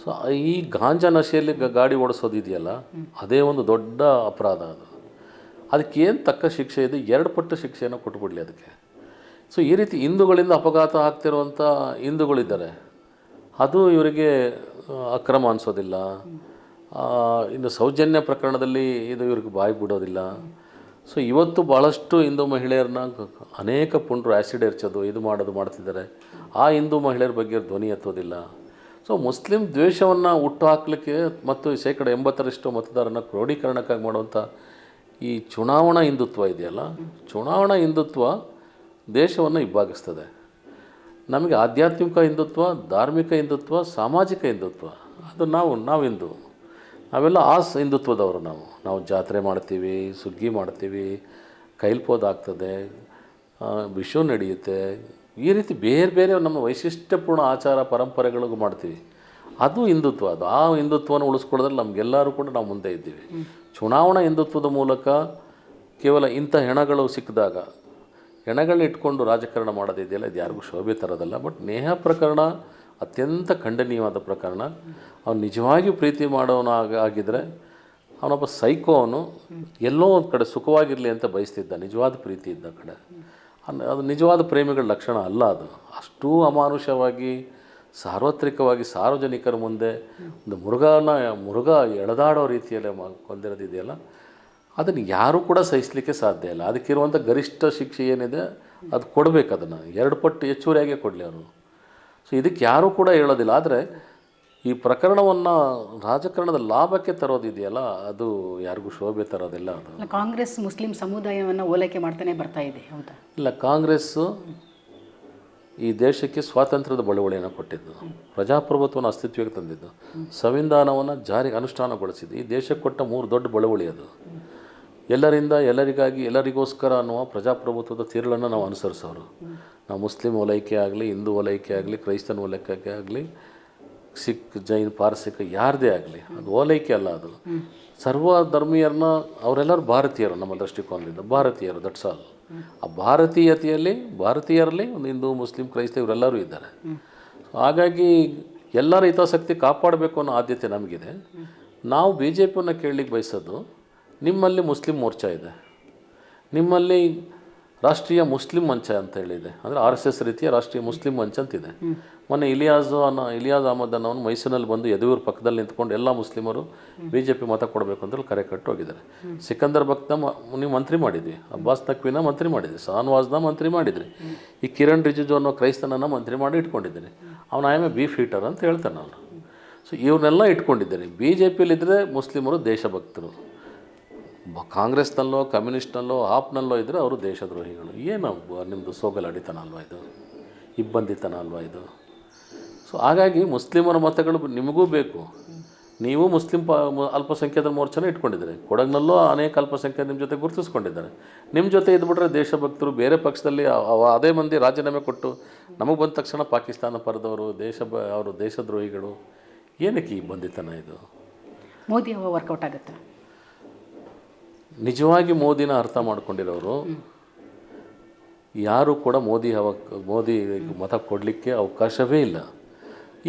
Speaker 2: ಸೊ ಈ ಗಾಂಜಾ ನಶೆಯಲ್ಲಿ ಗಾಡಿ ಓಡಿಸೋದಿದೆಯಲ್ಲ, ಅದೇ ಒಂದು ದೊಡ್ಡ ಅಪರಾಧ. ಅದಕ್ಕೇನು ತಕ್ಕ ಶಿಕ್ಷೆ ಇದೆ, 2 ಪಟ್ಟು ಶಿಕ್ಷೆಯನ್ನು ಕೊಟ್ಬಿಡಲಿ ಅದಕ್ಕೆ. ಸೊ ಈ ರೀತಿ ಹಿಂದೂಗಳಿಂದ ಅಪಘಾತ ಆಗ್ತಿರುವಂಥ ಹಿಂದೂಗಳಿದ್ದಾರೆ, ಅದು ಇವರಿಗೆ ಅಕ್ರಮ ಅನಿಸೋದಿಲ್ಲ. ಇನ್ನು ಸೌಜನ್ಯ ಪ್ರಕರಣದಲ್ಲಿ ಇದು ಇವ್ರಿಗೆ ಬಾಯಿ ಬಿಡೋದಿಲ್ಲ. ಸೊ ಇವತ್ತು ಭಾಳಷ್ಟು ಹಿಂದೂ ಮಹಿಳೆಯರನ್ನ ಅನೇಕ ಪುಂಡರು ಆ್ಯಸಿಡ್ ಎರಚೋದು ಇದು ಮಾಡ್ತಿದ್ದಾರೆ. ಆ ಹಿಂದೂ ಮಹಿಳೆಯರ ಬಗ್ಗೆ ಧ್ವನಿ ಎತ್ತೋದಿಲ್ಲ. ಸೊ ಮುಸ್ಲಿಂ ದ್ವೇಷವನ್ನು ಹುಟ್ಟು ಹಾಕಲಿಕ್ಕೆ ಮತ್ತು 80% ಮತದಾರನ ಕ್ರೋಢೀಕರಣಕ್ಕಾಗಿ ಮಾಡುವಂಥ ಈ ಚುನಾವಣಾ ಹಿಂದುತ್ವ ಇದೆಯಲ್ಲ, ಚುನಾವಣಾ ಹಿಂದುತ್ವ ದೇಶವನ್ನು ಇಬ್ಬಾಗಿಸ್ತದೆ. ನಮಗೆ ಆಧ್ಯಾತ್ಮಿಕ ಹಿಂದುತ್ವ, ಧಾರ್ಮಿಕ ಹಿಂದುತ್ವ, ಸಾಮಾಜಿಕ ಹಿಂದುತ್ವ, ಅದು ನಾವು ಹಿಂದೂ. ಅವೆಲ್ಲ ಹಿಂದುತ್ವದವರು. ನಾವು ಜಾತ್ರೆ ಮಾಡ್ತೀವಿ, ಸುಗ್ಗಿ ಮಾಡ್ತೀವಿ, ಕೈಲ್ಪೋದು ಆಗ್ತದೆ, ವಿಷು ನಡೆಯುತ್ತೆ, ಈ ರೀತಿ ಬೇರೆ ಬೇರೆ ನಮ್ಮ ವೈಶಿಷ್ಟ್ಯಪೂರ್ಣ ಆಚಾರ ಪರಂಪರೆಗಳಿಗೂ ಮಾಡ್ತೀವಿ. ಅದು ಹಿಂದುತ್ವ. ಅದು ಆ ಹಿಂದುತ್ವನ ಉಳಿಸ್ಕೊಳ್ಳೋದ್ರಲ್ಲಿ ನಮಗೆಲ್ಲರೂ ಕೂಡ ನಾವು ಮುಂದೆ ಇದ್ದೀವಿ. ಚುನಾವಣಾ ಹಿಂದುತ್ವದ ಮೂಲಕ ಕೇವಲ ಇಂಥ ಹೆಣಗಳು ಸಿಕ್ಕಿದಾಗ ಹೆಣಗಳನ್ನ ಇಟ್ಕೊಂಡು ರಾಜಕಾರಣ ಮಾಡೋದಿದೆಯಲ್ಲ, ಇದು ಯಾರಿಗೂ ಶೋಭೆ ತರೋದಲ್ಲ. ಬಟ್ ನೇಹಾ ಪ್ರಕರಣ ಅತ್ಯಂತ ಖಂಡನೀಯವಾದ ಪ್ರಕರಣ. ಅವನು ನಿಜವಾಗಿಯೂ ಪ್ರೀತಿ ಆಗಿದ್ದರೆ ಅವನೊಬ್ಬ ಸೈಕೋ. ಅವನು ಎಲ್ಲೋ ಒಂದು ಕಡೆ ಸುಖವಾಗಿರಲಿ ಅಂತ ಬಯಸ್ತಿದ್ದ, ನಿಜವಾದ ಪ್ರೀತಿ ಇದ್ದ ಕಡೆ. ಅದು ನಿಜವಾದ ಪ್ರೇಮಿಗಳ ಲಕ್ಷಣ ಅಲ್ಲ. ಅದು ಅಷ್ಟೂ ಅಮಾನುಷವಾಗಿ ಸಾರ್ವತ್ರಿಕವಾಗಿ ಸಾರ್ವಜನಿಕರ ಮುಂದೆ ಒಂದು ಮೃಗ ಎಳೆದಾಡೋ ರೀತಿಯಲ್ಲೇ ಕೊಂದಿರೋದಿದೆಯಲ್ಲ, ಅದನ್ನು ಯಾರೂ ಕೂಡ ಸಹಿಸಲಿಕ್ಕೆ ಸಾಧ್ಯ ಇಲ್ಲ. ಅದಕ್ಕಿರುವಂಥ ಗರಿಷ್ಠ ಶಿಕ್ಷೆ ಏನಿದೆ ಅದು ಕೊಡಬೇಕು. ಅದನ್ನು 2 ಪಟ್ಟು ಹೆಚ್ಚುವರಿಯಾಗೇ ಕೊಡಲಿ ಅವರು. ಸೊ ಇದಕ್ಕೆ ಯಾರೂ ಕೂಡ ಹೇಳೋದಿಲ್ಲ. ಆದರೆ ಈ ಪ್ರಕರಣವನ್ನು ರಾಜಕಾರಣದ ಲಾಭಕ್ಕೆ ತರೋದಿದೆಯಲ್ಲ, ಅದು ಯಾರಿಗೂ ಶೋಭೆ ತರೋದಿಲ್ಲ. ಅದು
Speaker 1: ಕಾಂಗ್ರೆಸ್ ಮುಸ್ಲಿಂ ಸಮುದಾಯವನ್ನು ಓಲೈಕೆ ಮಾಡ್ತಾನೆ ಬರ್ತಾ ಇದೆ. ಹೌದಾ?
Speaker 2: ಇಲ್ಲ, ಕಾಂಗ್ರೆಸ್ಸು ಈ ದೇಶಕ್ಕೆ ಸ್ವಾತಂತ್ರ್ಯದ ಬಳುವಳಿಯನ್ನು ಕೊಟ್ಟಿದ್ದು, ಪ್ರಜಾಪ್ರಭುತ್ವವನ್ನು ಅಸ್ತಿತ್ವಕ್ಕೆ ತಂದಿದ್ದು, ಸಂವಿಧಾನವನ್ನು ಜಾರಿಗೆ ಅನುಷ್ಠಾನಗೊಳಿಸಿದ್ದು. ಈ ದೇಶಕ್ಕೆ ಕೊಟ್ಟ 3 ದೊಡ್ಡ ಬಳುವಳಿ ಅದು. ಎಲ್ಲರಿಂದ ಎಲ್ಲರಿಗಾಗಿ ಎಲ್ಲರಿಗೋಸ್ಕರ ಅನ್ನುವ ಪ್ರಜಾಪ್ರಭುತ್ವದ ತಿರುಳನ್ನು ನಾವು ಅನುಸರಿಸೋರು. ನಾವು ಮುಸ್ಲಿಂ ಓಲೈಕೆ ಆಗಲಿ, ಹಿಂದೂ ಓಲೈಕೆ ಆಗಲಿ, ಕ್ರೈಸ್ತನ ಓಲೈಕೆ ಆಗಲಿ, ಸಿಖ್, ಜೈನ್, ಪಾರ್ಸಿಕ ಯಾರದೇ ಆಗಲಿ, ಅದು ಓಲೈಕೆ ಅಲ್ಲ. ಅದು ಸರ್ವ ಧರ್ಮೀಯರನ್ನ, ಅವರೆಲ್ಲರೂ ಭಾರತೀಯರು. ನಮ್ಮ ದೃಷ್ಟಿಕೋನದಿಂದ ಭಾರತೀಯರು, ದಟ್ಸ್ ಆಲ್. ಆ ಭಾರತೀಯರಲ್ಲಿ ಒಂದು ಹಿಂದೂ, ಮುಸ್ಲಿಂ, ಕ್ರೈಸ್ತ ಇವರೆಲ್ಲರೂ ಇದ್ದಾರೆ. ಹಾಗಾಗಿ ಎಲ್ಲರ ಹಿತಾಸಕ್ತಿ ಕಾಪಾಡಬೇಕು ಅನ್ನೋ ಆದ್ಯತೆ ನಮಗಿದೆ. ನಾವು BJPಯನ್ನು ಕೇಳಲಿಕ್ಕೆ ಬಯಸೋದು, ನಿಮ್ಮಲ್ಲಿ ಮುಸ್ಲಿಂ ಮೋರ್ಚಾ ಇದೆ, ನಿಮ್ಮಲ್ಲಿ ರಾಷ್ಟ್ರೀಯ ಮುಸ್ಲಿಂ ಮಂಚ ಅಂತ ಹೇಳಿದೆ, ಅಂದರೆ RSS ರೀತಿಯ ರಾಷ್ಟ್ರೀಯ ಮುಸ್ಲಿಂ ಮಂಚ ಅಂತಿದೆ. ಮೊನ್ನೆ ಇಲಿಯಾಜ್ ಅಹಮದ್ ಅನ್ನೋನು ಮೈಸೂರಿನಲ್ಲಿ ಬಂದು ಯದುವೀರ್ ಪಕ್ಕದಲ್ಲಿ ನಿಂತ್ಕೊಂಡು ಎಲ್ಲ ಮುಸ್ಲಿಮರು BJP ಮತ ಕೊಡಬೇಕು ಅಂತ ಕರೆ ಕಟ್ಟು ಹೋಗಿದ್ದಾರೆ. ಸಿಕಂದರ್ ಬಕ್ನ ನೀವು ಮಂತ್ರಿ ಮಾಡಿದ್ವಿ, ಅಬ್ಬಾಸ್ ನಖ್ವಿನ ಮಂತ್ರಿ ಮಾಡಿದ್ವಿ, ಶಾನವಾಜ್ನ ಮಂತ್ರಿ ಮಾಡಿದ್ರಿ, ಈ ಕಿರಣ್ ರಿಜಿಜು ಅನ್ನೋ ಕ್ರೈಸ್ತನನ್ನು ಮಂತ್ರಿ ಮಾಡಿ ಇಟ್ಕೊಂಡಿದ್ದೀನಿ. ಅವನು I am A beef eater ಅಂತ ಹೇಳ್ತಾನೆ ಅವನು. ಸೊ ಇವನ್ನೆಲ್ಲ ಇಟ್ಕೊಂಡಿದ್ದೀನಿ. BJPಯಲ್ಲಿದ್ದರೆ ಮುಸ್ಲಿಮರು ದೇಶಭಕ್ತರು, ಕಾಂಗ್ರೆಸ್ನಲ್ಲೋ ಕಮ್ಯುನಿಸ್ಟ್ನಲ್ಲೋ ಆಪ್ನಲ್ಲೋ ಇದ್ದರೆ ಅವರು ದೇಶದ್ರೋಹಿಗಳು. ಏನು ನಿಮ್ಮದು ಸೋಗಲಾಡಿತನ ಅಲ್ವಾ ಇದು, ಇಬ್ಬಂದಿತನ ಅಲ್ವಾ ಇದು? ಸೊ ಹಾಗಾಗಿ ಮುಸ್ಲಿಮರ ಮತಗಳು ನಿಮಗೂ ಬೇಕು. ನೀವು ಮುಸ್ಲಿಂ ಅಲ್ಪಸಂಖ್ಯಾತರ ಮೋರ್ಚಾನ ಇಟ್ಕೊಂಡಿದ್ದಾರೆ. ಕೊಡಗಿನಲ್ಲೂ ಅನೇಕ ಅಲ್ಪಸಂಖ್ಯಾತ ನಿಮ್ಮ ಜೊತೆ ಗುರುತಿಸ್ಕೊಂಡಿದ್ದಾರೆ. ನಿಮ್ಮ ಜೊತೆ ಇದ್ಬಿಟ್ರೆ ದೇಶಭಕ್ತರು. ಬೇರೆ ಪಕ್ಷದಲ್ಲಿ ಅದೇ ಮಂದಿ ರಾಜೀನಾಮೆ ಕೊಟ್ಟು ನಮಗೆ ಬಂದ ತಕ್ಷಣ ಪಾಕಿಸ್ತಾನ ಪರದವರು, ಅವರು ದೇಶದ್ರೋಹಿಗಳು. ಏನಕ್ಕೆ ಈ ಬಂದಿತನ ಇದು?
Speaker 1: ಮೋದಿ ಹವಾ ವರ್ಕೌಟ್ ಆಗುತ್ತೆ.
Speaker 2: ನಿಜವಾಗಿ ಮೋದಿನ ಅರ್ಥ ಮಾಡ್ಕೊಂಡಿರೋರು ಯಾರೂ ಕೂಡ ಮೋದಿ ಮತ ಕೊಡಲಿಕ್ಕೆ ಅವಕಾಶವೇ ಇಲ್ಲ.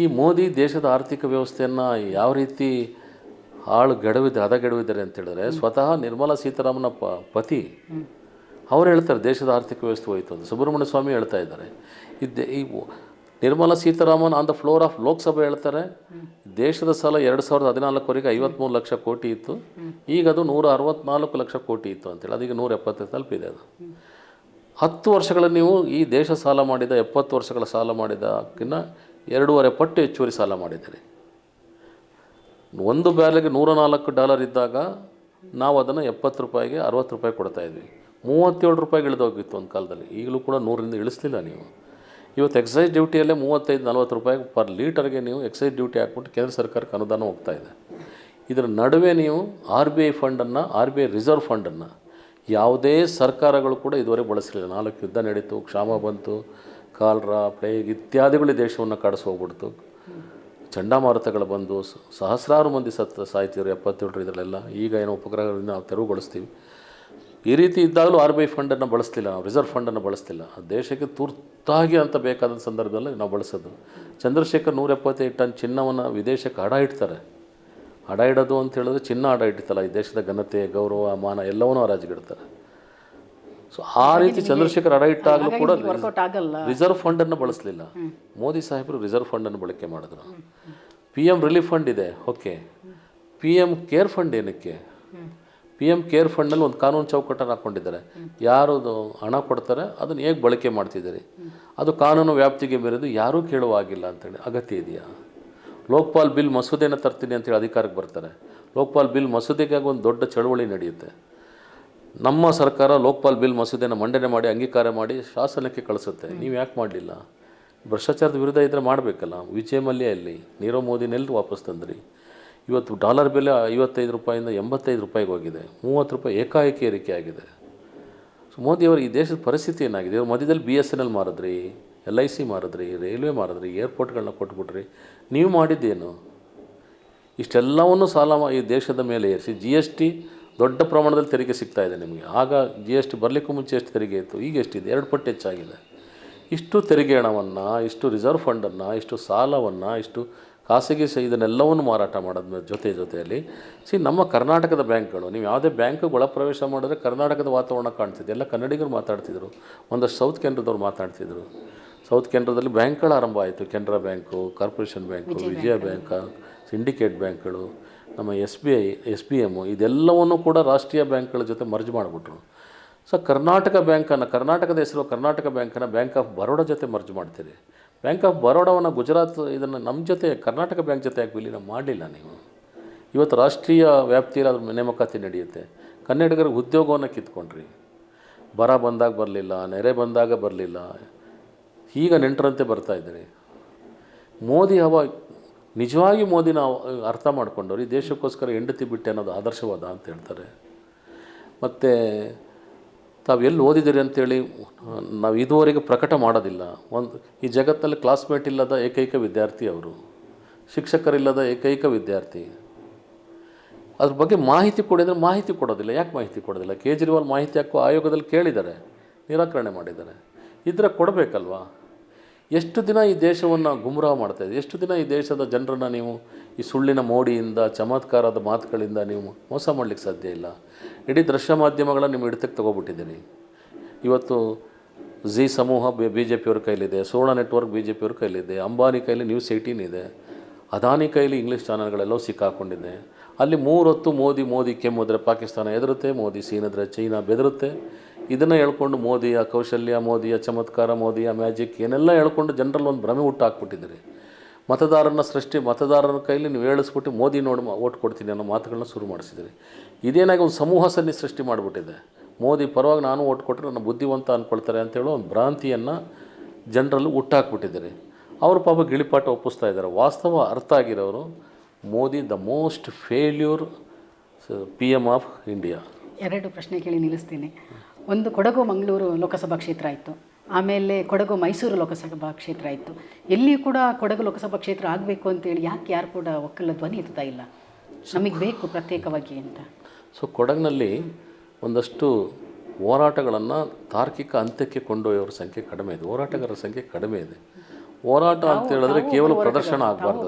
Speaker 2: ಈ ಮೋದಿ ದೇಶದ ಆರ್ಥಿಕ ವ್ಯವಸ್ಥೆಯನ್ನು ಯಾವ ರೀತಿ ಹದಗೆಡವಿದ್ದಾರೆ ಅಂತ ಹೇಳಿದ್ರೆ, ಸ್ವತಃ ನಿರ್ಮಲಾ ಸೀತಾರಾಮನ ಪತಿ ಅವ್ರು ಹೇಳ್ತಾರೆ ದೇಶದ ಆರ್ಥಿಕ ವ್ಯವಸ್ಥೆ ಹೋಯಿತು ಅಂತ. ಸುಬ್ರಹ್ಮಣ್ಯ ಸ್ವಾಮಿ ಹೇಳ್ತಾ ಇದ್ದಾರೆ. ಈ Nirmala Sitharaman on the floor of Lok Sabha ಹೇಳ್ತಾರೆ, ದೇಶದ ಸಾಲ 2014ವರೆಗೆ 53 ಲಕ್ಷ ಕೋಟಿ ಇತ್ತು, ಈಗ ಅದು 164 ಲಕ್ಷ ಕೋಟಿ ಇತ್ತು ಅಂತೇಳಿ. ಅದೀಗ 170 ತಲುಪಿದೆ. ಅದು 10 ವರ್ಷಗಳಲ್ಲಿ ನೀವು ಈ ದೇಶ ಸಾಲ ಮಾಡಿದ 70 ವರ್ಷಗಳ ಸಾಲ ಮಾಡಿದಕ್ಕಿಂತ 2.5 ಪಟ್ಟು ಹೆಚ್ಚುವರಿ ಸಾಲ ಮಾಡಿದ್ದೀರಿ. ಒಂದು ಬ್ಯಾರೆಲ್ಗೆ $104 ಇದ್ದಾಗ ನಾವು ಅದನ್ನು 70 ರೂಪಾಯಿಗೆ 60 ರೂಪಾಯಿ ಕೊಡ್ತಾಯಿದ್ವಿ. 37 ರೂಪಾಯಿಗೆ ಇಳಿದೋಗಿತ್ತು ಒಂದು ಕಾಲದಲ್ಲಿ. ಈಗಲೂ ಕೂಡ 100ರಿಂದ ಇಳಿಸ್ಲಿಲ್ಲ ನೀವು. ಇವತ್ತು ಎಕ್ಸೈಸ್ ಡ್ಯೂಟಿಯಲ್ಲೇ 35-40 ರೂಪಾಯಿ ಪರ್ ಲೀಟರ್ಗೆ ನೀವು ಎಕ್ಸೈಸ್ ಡ್ಯೂಟಿ ಹಾಕ್ಬಿಟ್ಟು ಕೇಂದ್ರ ಸರ್ಕಾರಕ್ಕೆ ಅನುದಾನ ಹೋಗ್ತಾ ಇದೆ. ಇದರ ನಡುವೆ ನೀವು RBI ಫಂಡನ್ನು, RBI ರಿಸರ್ವ್ ಫಂಡನ್ನು ಯಾವುದೇ ಸರ್ಕಾರಗಳು ಕೂಡ ಇದುವರೆಗೆ ಬಳಸಲಿಲ್ಲ. 4 ಯುದ್ಧ ನಡೀತು, ಕ್ಷಾಮ ಬಂತು, ಕಾಲ್ರಾ, ಪ್ಲೇಗ್ ಇತ್ಯಾದಿಗಳು ದೇಶವನ್ನು ಕಾಡಿಸಿ ಹೋಗ್ಬಿಡ್ತು. ಚಂಡಮಾರುತಗಳು ಬಂದು ಸಹಸ್ರಾರು ಮಂದಿ ಸಾಯ್ತಿದ್ರು 77 ಇದರಲ್ಲೆಲ್ಲ. ಈಗ ಏನೋ ಉಪಗ್ರಹಗಳಿಂದ ನಾವು ತೆರವುಗೊಳಿಸ್ತೀವಿ. ಈ ರೀತಿ ಇದ್ದಾಗಲೂ RBI ಫಂಡನ್ನು ಬಳಸ್ತಿಲ್ಲ, ನಾವು ರಿಸರ್ವ್ ಫಂಡನ್ನು ಬಳಸ್ತಿಲ್ಲ. ದೇಶಕ್ಕೆ ತುರ್ತಾಗಿ ಅಂತ ಬೇಕಾದ ಸಂದರ್ಭದಲ್ಲಿ ನಾವು ಬಳಸೋದು. ಚಂದ್ರಶೇಖರ್ 175 ಟನ್ ಚಿನ್ನವನ್ನು ವಿದೇಶಕ್ಕೆ ಹಡ ಇಡ್ತಾರೆ. ಹಡ ಇಡೋದು ಅಂತ ಹೇಳಿದ್ರೆ ಚಿನ್ನ ಹಡ ಇಡ್ತಲ್ಲ, ಈ ದೇಶದ ಘನತೆ, ಗೌರವ, ಮಾನ ಎಲ್ಲವನ್ನೂ ಹರಾಜಿಗಿಡ್ತಾರೆ. ಸೊ ಆ ರೀತಿ ಚಂದ್ರಶೇಖರ್ ಹಡ ಇಟ್ಟಾಗಲೂ ಕೂಡ ರಿಸರ್ವ್ ಫಂಡನ್ನು ಬಳಸಲಿಲ್ಲ. ಮೋದಿ ಸಾಹೇಬರು ರಿಸರ್ವ್ ಫಂಡನ್ನು ಬಳಕೆ ಮಾಡಿದ್ರು. PM ರಿಲೀಫ್ ಫಂಡ್ ಇದೆ, ಓಕೆ. PM ಕೇರ್ ಫಂಡ್ ಏನಕ್ಕೆ? PM ಕೇರ್ ಫಂಡಲ್ಲಿ ಒಂದು ಕಾನೂನು ಚೌಕಟ್ಟನ್ನು ಹಾಕ್ಕೊಂಡಿದ್ದಾರೆ. ಯಾರು ಹಣ ಕೊಡ್ತಾರೆ ಅದನ್ನು ಹೇಗೆ ಬಳಕೆ ಮಾಡ್ತಿದ್ದಾರೆ, ಅದು ಕಾನೂನು ವ್ಯಾಪ್ತಿಗೆ ಮೀರಿದು ಯಾರೂ ಕೇಳುವಾಗಿಲ್ಲ ಅಂತೇಳಿ. ಅಗತ್ಯ ಇದೆಯಾ? ಲೋಕಪಾಲ್ ಬಿಲ್ ಮಸೂದೆನ ತರ್ತೀನಿ ಅಂತೇಳಿ ಅಧಿಕಾರಕ್ಕೆ ಬರ್ತಾರೆ. ಲೋಕಪಾಲ್ ಬಿಲ್ ಮಸೂದೆಗಾಗಿ ಒಂದು ದೊಡ್ಡ ಚಳವಳಿ ನಡೆಯುತ್ತೆ. ನಮ್ಮ ಸರ್ಕಾರ ಲೋಕಪಾಲ್ ಬಿಲ್ ಮಸೂದೆನ ಮಂಡನೆ ಮಾಡಿ ಅಂಗೀಕಾರ ಮಾಡಿ ಶಾಸನಕ್ಕೆ ಕಳಿಸುತ್ತೆ. ನೀವು ಯಾಕೆ ಮಾಡಲಿಲ್ಲ? ಭ್ರಷ್ಟಾಚಾರದ ವಿರುದ್ಧ ಇದ್ದರೆ ಮಾಡಬೇಕಲ್ಲ. ವಿಜಯ್ ಮಲ್ಯ ಎಲ್ಲಿ, ನೀರವ್ ಮೋದಿನೆಲ್ಲಿ ವಾಪಸ್ ತಂದ್ರಿ? ಇವತ್ತು ಡಾಲರ್ ಬೆಲೆ 55 ರೂಪಾಯಿಂದ 85 ರೂಪಾಯಿಗೆ ಹೋಗಿದೆ. 30 ರೂಪಾಯಿ ಏಕಾಏಕಿ ಏರಿಕೆ ಆಗಿದೆ. ಸೊ ಮೋದಿಯವರು ಈ ದೇಶದ ಪರಿಸ್ಥಿತಿ ಏನಾಗಿದೆ? ಇವರು ಮಧ್ಯದಲ್ಲಿ BSNL ಮಾರಿದ್ರಿ, LIC ಮಾರಿದ್ರಿ, ರೈಲ್ವೆ ಮಾರಿದ್ರಿ, ಏರ್ಪೋರ್ಟ್ಗಳನ್ನ ಕೊಟ್ಬಿಟ್ರಿ. ನೀವು ಮಾಡಿದ್ದೇನು? ಇಷ್ಟೆಲ್ಲವನ್ನು ಈ ದೇಶದ ಮೇಲೆ ಏರಿಸಿ GST ದೊಡ್ಡ ಪ್ರಮಾಣದಲ್ಲಿ ತೆರಿಗೆ ಸಿಗ್ತಾಯಿದೆ ನಿಮಗೆ. ಆಗ GST ಬರಲಿಕ್ಕೂ ಮುಂಚೆ ಎಷ್ಟು ತೆರಿಗೆ ಇತ್ತು, ಈಗ ಎಷ್ಟಿದೆ? 2 ಪಟ್ಟು ಹೆಚ್ಚಾಗಿದೆ. ಇಷ್ಟು ತೆರಿಗೆ ಹಣವನ್ನು, ಇಷ್ಟು ರಿಸರ್ವ್ ಫಂಡನ್ನು, ಇಷ್ಟು ಸಾಲವನ್ನು, ಇಷ್ಟು ಖಾಸಗಿ ಇದನ್ನೆಲ್ಲವನ್ನು ಮಾರಾಟ ಮಾಡೋದ್ರ ಜೊತೆಯಲ್ಲಿ ನಮ್ಮ ಕರ್ನಾಟಕದ ಬ್ಯಾಂಕ್ಗಳು, ನೀವು ಯಾವುದೇ ಬ್ಯಾಂಕ್ಗೆ ಒಳ ಪ್ರವೇಶ ಮಾಡಿದ್ರೆ ಕರ್ನಾಟಕದ ವಾತಾವರಣ ಕಾಣ್ತಿದೆ. ಎಲ್ಲ ಕನ್ನಡಿಗರು ಮಾತಾಡ್ತಿದ್ರು, ಒಂದಷ್ಟು ಸೌತ್ ಕೆನರಾದವ್ರು ಮಾತಾಡ್ತಿದ್ರು. ಸೌತ್ ಕೆನರಾದಲ್ಲಿ ಬ್ಯಾಂಕ್ಗಳು ಆರಂಭ ಆಯಿತು. ಕೆನರಾ ಬ್ಯಾಂಕು, ಕಾರ್ಪೊರೇಷನ್ ಬ್ಯಾಂಕು, ವಿಜಯ ಬ್ಯಾಂಕ್, ಸಿಂಡಿಕೇಟ್ ಬ್ಯಾಂಕ್ಗಳು, ನಮ್ಮ SBM ಇದೆಲ್ಲವನ್ನು ಕೂಡ ರಾಷ್ಟ್ರೀಯ ಬ್ಯಾಂಕ್ಗಳ ಜೊತೆ ಮರ್ಜ್ ಮಾಡಿಬಿಟ್ರು. ಸೊ ಕರ್ನಾಟಕದ ಹೆಸರು ಕರ್ನಾಟಕ ಬ್ಯಾಂಕನ್ನು ಬ್ಯಾಂಕ್ ಆಫ್ ಬರೋಡಾ ಜೊತೆ ಮರ್ಜ್ ಮಾಡ್ತೀರಿ. ಬ್ಯಾಂಕ್ ಆಫ್ ಬರೋಡಾವನ್ನು ಗುಜರಾತ್ ಇದನ್ನು ನಮ್ಮ ಜೊತೆ ಕರ್ನಾಟಕ ಬ್ಯಾಂಕ್ ಜೊತೆ ಯಾಕೆ ವಿಲೀನ ಮಾಡಲಿಲ್ಲ ನೀವು? ಇವತ್ತು ರಾಷ್ಟ್ರೀಯ ವ್ಯಾಪ್ತಿಯಲ್ಲಿ ಅದ್ರ ನೇಮಕಾತಿ ನಡೆಯುತ್ತೆ. ಕನ್ನಡಿಗರಿಗೆ ಉದ್ಯೋಗವನ್ನು ಕಿತ್ಕೊಂಡ್ರಿ. ಬರ ಬಂದಾಗ ಬರಲಿಲ್ಲ, ನೆರೆ ಬಂದಾಗ ಬರಲಿಲ್ಲ, ಈಗ ನೆಂಟರಂತೆ ಬರ್ತಾಯಿದ್ದೀರಿ. ಮೋದಿ ನಿಜವಾಗಿ ಮೋದಿನ ಅರ್ಥ ಮಾಡ್ಕೊಂಡವ್ರು ಈ ದೇಶಕ್ಕೋಸ್ಕರ ಹೆಂಡತಿ ಬಿಟ್ಟೆ ಅನ್ನೋದು ಆದರ್ಶವಾದ ಅಂತ ಹೇಳ್ತಾರೆ. ಮತ್ತು ತಾವು ಎಲ್ಲಿ ಓದಿದ್ದೀರಿ ಅಂತೇಳಿ ನಾವು ಇದುವರೆಗೆ ಪ್ರಕಟ ಮಾಡೋದಿಲ್ಲ. ಈ ಜಗತ್ತಿನಲ್ಲಿ ಕ್ಲಾಸ್ಮೇಟ್ ಇಲ್ಲದ ಏಕೈಕ ವಿದ್ಯಾರ್ಥಿ ಅವರು, ಶಿಕ್ಷಕರಿಲ್ಲದ ಏಕೈಕ ವಿದ್ಯಾರ್ಥಿ. ಅದ್ರ ಬಗ್ಗೆ ಮಾಹಿತಿ ಕೊಡಿದರೆ ಮಾಹಿತಿ ಕೊಡೋದಿಲ್ಲ. ಯಾಕೆ ಮಾಹಿತಿ ಕೊಡೋದಿಲ್ಲ? ಕೇಜ್ರಿವಾಲ್ ಮಾಹಿತಿ ಹಕ್ಕು ಆಯೋಗದಲ್ಲಿ ಕೇಳಿದ್ದಾರೆ, ನಿರಾಕರಣೆ ಮಾಡಿದ್ದಾರೆ. ಇದ್ರೆ ಕೊಡಬೇಕಲ್ವಾ? ಎಷ್ಟು ದಿನ ಈ ದೇಶವನ್ನು ಗುಮ್ರಾಹ ಮಾಡ್ತಾಯಿದೆ? ಎಷ್ಟು ದಿನ ಈ ದೇಶದ ಜನರನ್ನು ನೀವು ಈ ಸುಳ್ಳಿನ ಮೋಡಿಯಿಂದ, ಚಮತ್ಕಾರದ ಮಾತುಗಳಿಂದ ನೀವು ಮೋಸ ಮಾಡಲಿಕ್ಕೆ ಸಾಧ್ಯ ಇಲ್ಲ. ಇಡೀ ದೃಶ್ಯ ಮಾಧ್ಯಮಗಳನ್ನು ನಿಮ್ಮ ಹಿಡಿತಕ್ಕೆ ತೊಗೊಬಿಟ್ಟಿದ್ದೀರಿ. ಇವತ್ತು ಜಿ ಸಮೂಹ BJPಯವ್ರ ಕೈಲಿದೆ, ಸುವರ್ಣ ನೆಟ್ವರ್ಕ್ BJPಯವ್ರ ಕೈಲಿದೆ, ಅಂಬಾನಿ ಕೈಲಿ ನ್ಯೂಸ್ 18 ಇದೆ, ಅದಾನಿ ಕೈಲಿ ಇಂಗ್ಲೀಷ್ ಚಾನಲ್ಗಳೆಲ್ಲವೂ ಸಿಕ್ಕಾಕೊಂಡಿದೆ. ಅಲ್ಲಿ 3 ಹೊತ್ತು ಮೋದಿ ಕೆಮ್ಮಿದ್ರೆ ಪಾಕಿಸ್ತಾನ ಹೆದರುತ್ತೆ, ಮೋದಿ ಸೀನಿದ್ರೆ ಚೈನಾ ಬೆದರುತ್ತೆ. ಇದನ್ನು ಹೇಳ್ಕೊಂಡು ಮೋದಿಯ ಕೌಶಲ್ಯ, ಮೋದಿಯ ಚಮತ್ಕಾರ, ಮೋದಿಯ ಮ್ಯಾಜಿಕ್ ಏನೆಲ್ಲ ಹೇಳ್ಕೊಂಡು ಜನರಲ್ಲಿ ಒಂದು ಭ್ರಮೆ ಹುಟ್ಟು ಹಾಕ್ಬಿಟ್ಟಿದ್ದೀರಿ. ಮತದಾರನ ಕೈಲಿ ನೀವು ಹೇಳಿಸ್ಬಿಟ್ಟು ಮೋದಿ ನೋಡಿ ಓಟ್ ಕೊಡ್ತೀನಿ ಅನ್ನೋ ಮಾತುಗಳನ್ನ ಶುರು ಮಾಡಿಸಿದಿರಿ. ಇದೇನಾಗಿ ಒಂದು ಸಮೂಹ ಸೃಷ್ಟಿ ಮಾಡಿಬಿಟ್ಟಿದೆ. ಮೋದಿ ಪರವಾಗಿ ನಾನು ಓಟ್ ಕೊಟ್ಟರೆ ನನ್ನ ಬುದ್ಧಿವಂತ ಅಂದ್ಕೊಳ್ತಾರೆ ಅಂತೇಳೋ ಒಂದು ಭ್ರಾಂತಿಯನ್ನು ಜನರಲ್ಲಿ ಹುಟ್ಟಾಕ್ಬಿಟ್ಟಿದ್ದೀರಿ. ಅವರು ಪಾಪ ಗಿಳಿಪಾಠ ಒಪ್ಪಿಸ್ತಾ ಇದ್ದಾರೆ. ವಾಸ್ತವ ಅರ್ಥ ಆಗಿರೋರು Modi the most failure PM of India.
Speaker 1: 2 ಪ್ರಶ್ನೆ ಕೇಳಿ ನಿಲ್ಲಿಸ್ತೀನಿ. ಒಂದು ಕೊಡಗು ಮಂಗಳೂರು ಲೋಕಸಭಾ ಕ್ಷೇತ್ರ ಆಯಿತು, ಆಮೇಲೆ ಕೊಡಗು ಮೈಸೂರು ಲೋಕಸಭಾ ಕ್ಷೇತ್ರ ಆಯಿತು. ಎಲ್ಲಿಯೂ ಕೂಡ ಕೊಡಗು ಲೋಕಸಭಾ ಕ್ಷೇತ್ರ ಆಗಬೇಕು ಅಂತೇಳಿ ಯಾರು ಕೂಡ ಒಕ್ಕಲ ಧ್ವನಿ ಎತ್ತಾ ಇಲ್ಲ, ನಮಗೆ ಬೇಕು ಪ್ರತ್ಯೇಕವಾಗಿ ಅಂತ.
Speaker 2: ಸೊ ಕೊಡಗಿನಲ್ಲಿ ಒಂದಷ್ಟು ಹೋರಾಟಗಳನ್ನು ತಾರ್ಕಿಕ ಅಂತ್ಯಕ್ಕೆ ಕೊಂಡೊಯ್ಯೋರ ಸಂಖ್ಯೆ ಕಡಿಮೆ ಇದೆ, ಹೋರಾಟಗಾರರ ಸಂಖ್ಯೆ ಕಡಿಮೆ ಇದೆ. ಹೋರಾಟ ಅಂತ ಹೇಳಿದ್ರೆ ಕೇವಲ ಪ್ರದರ್ಶನ ಆಗಬಾರ್ದು,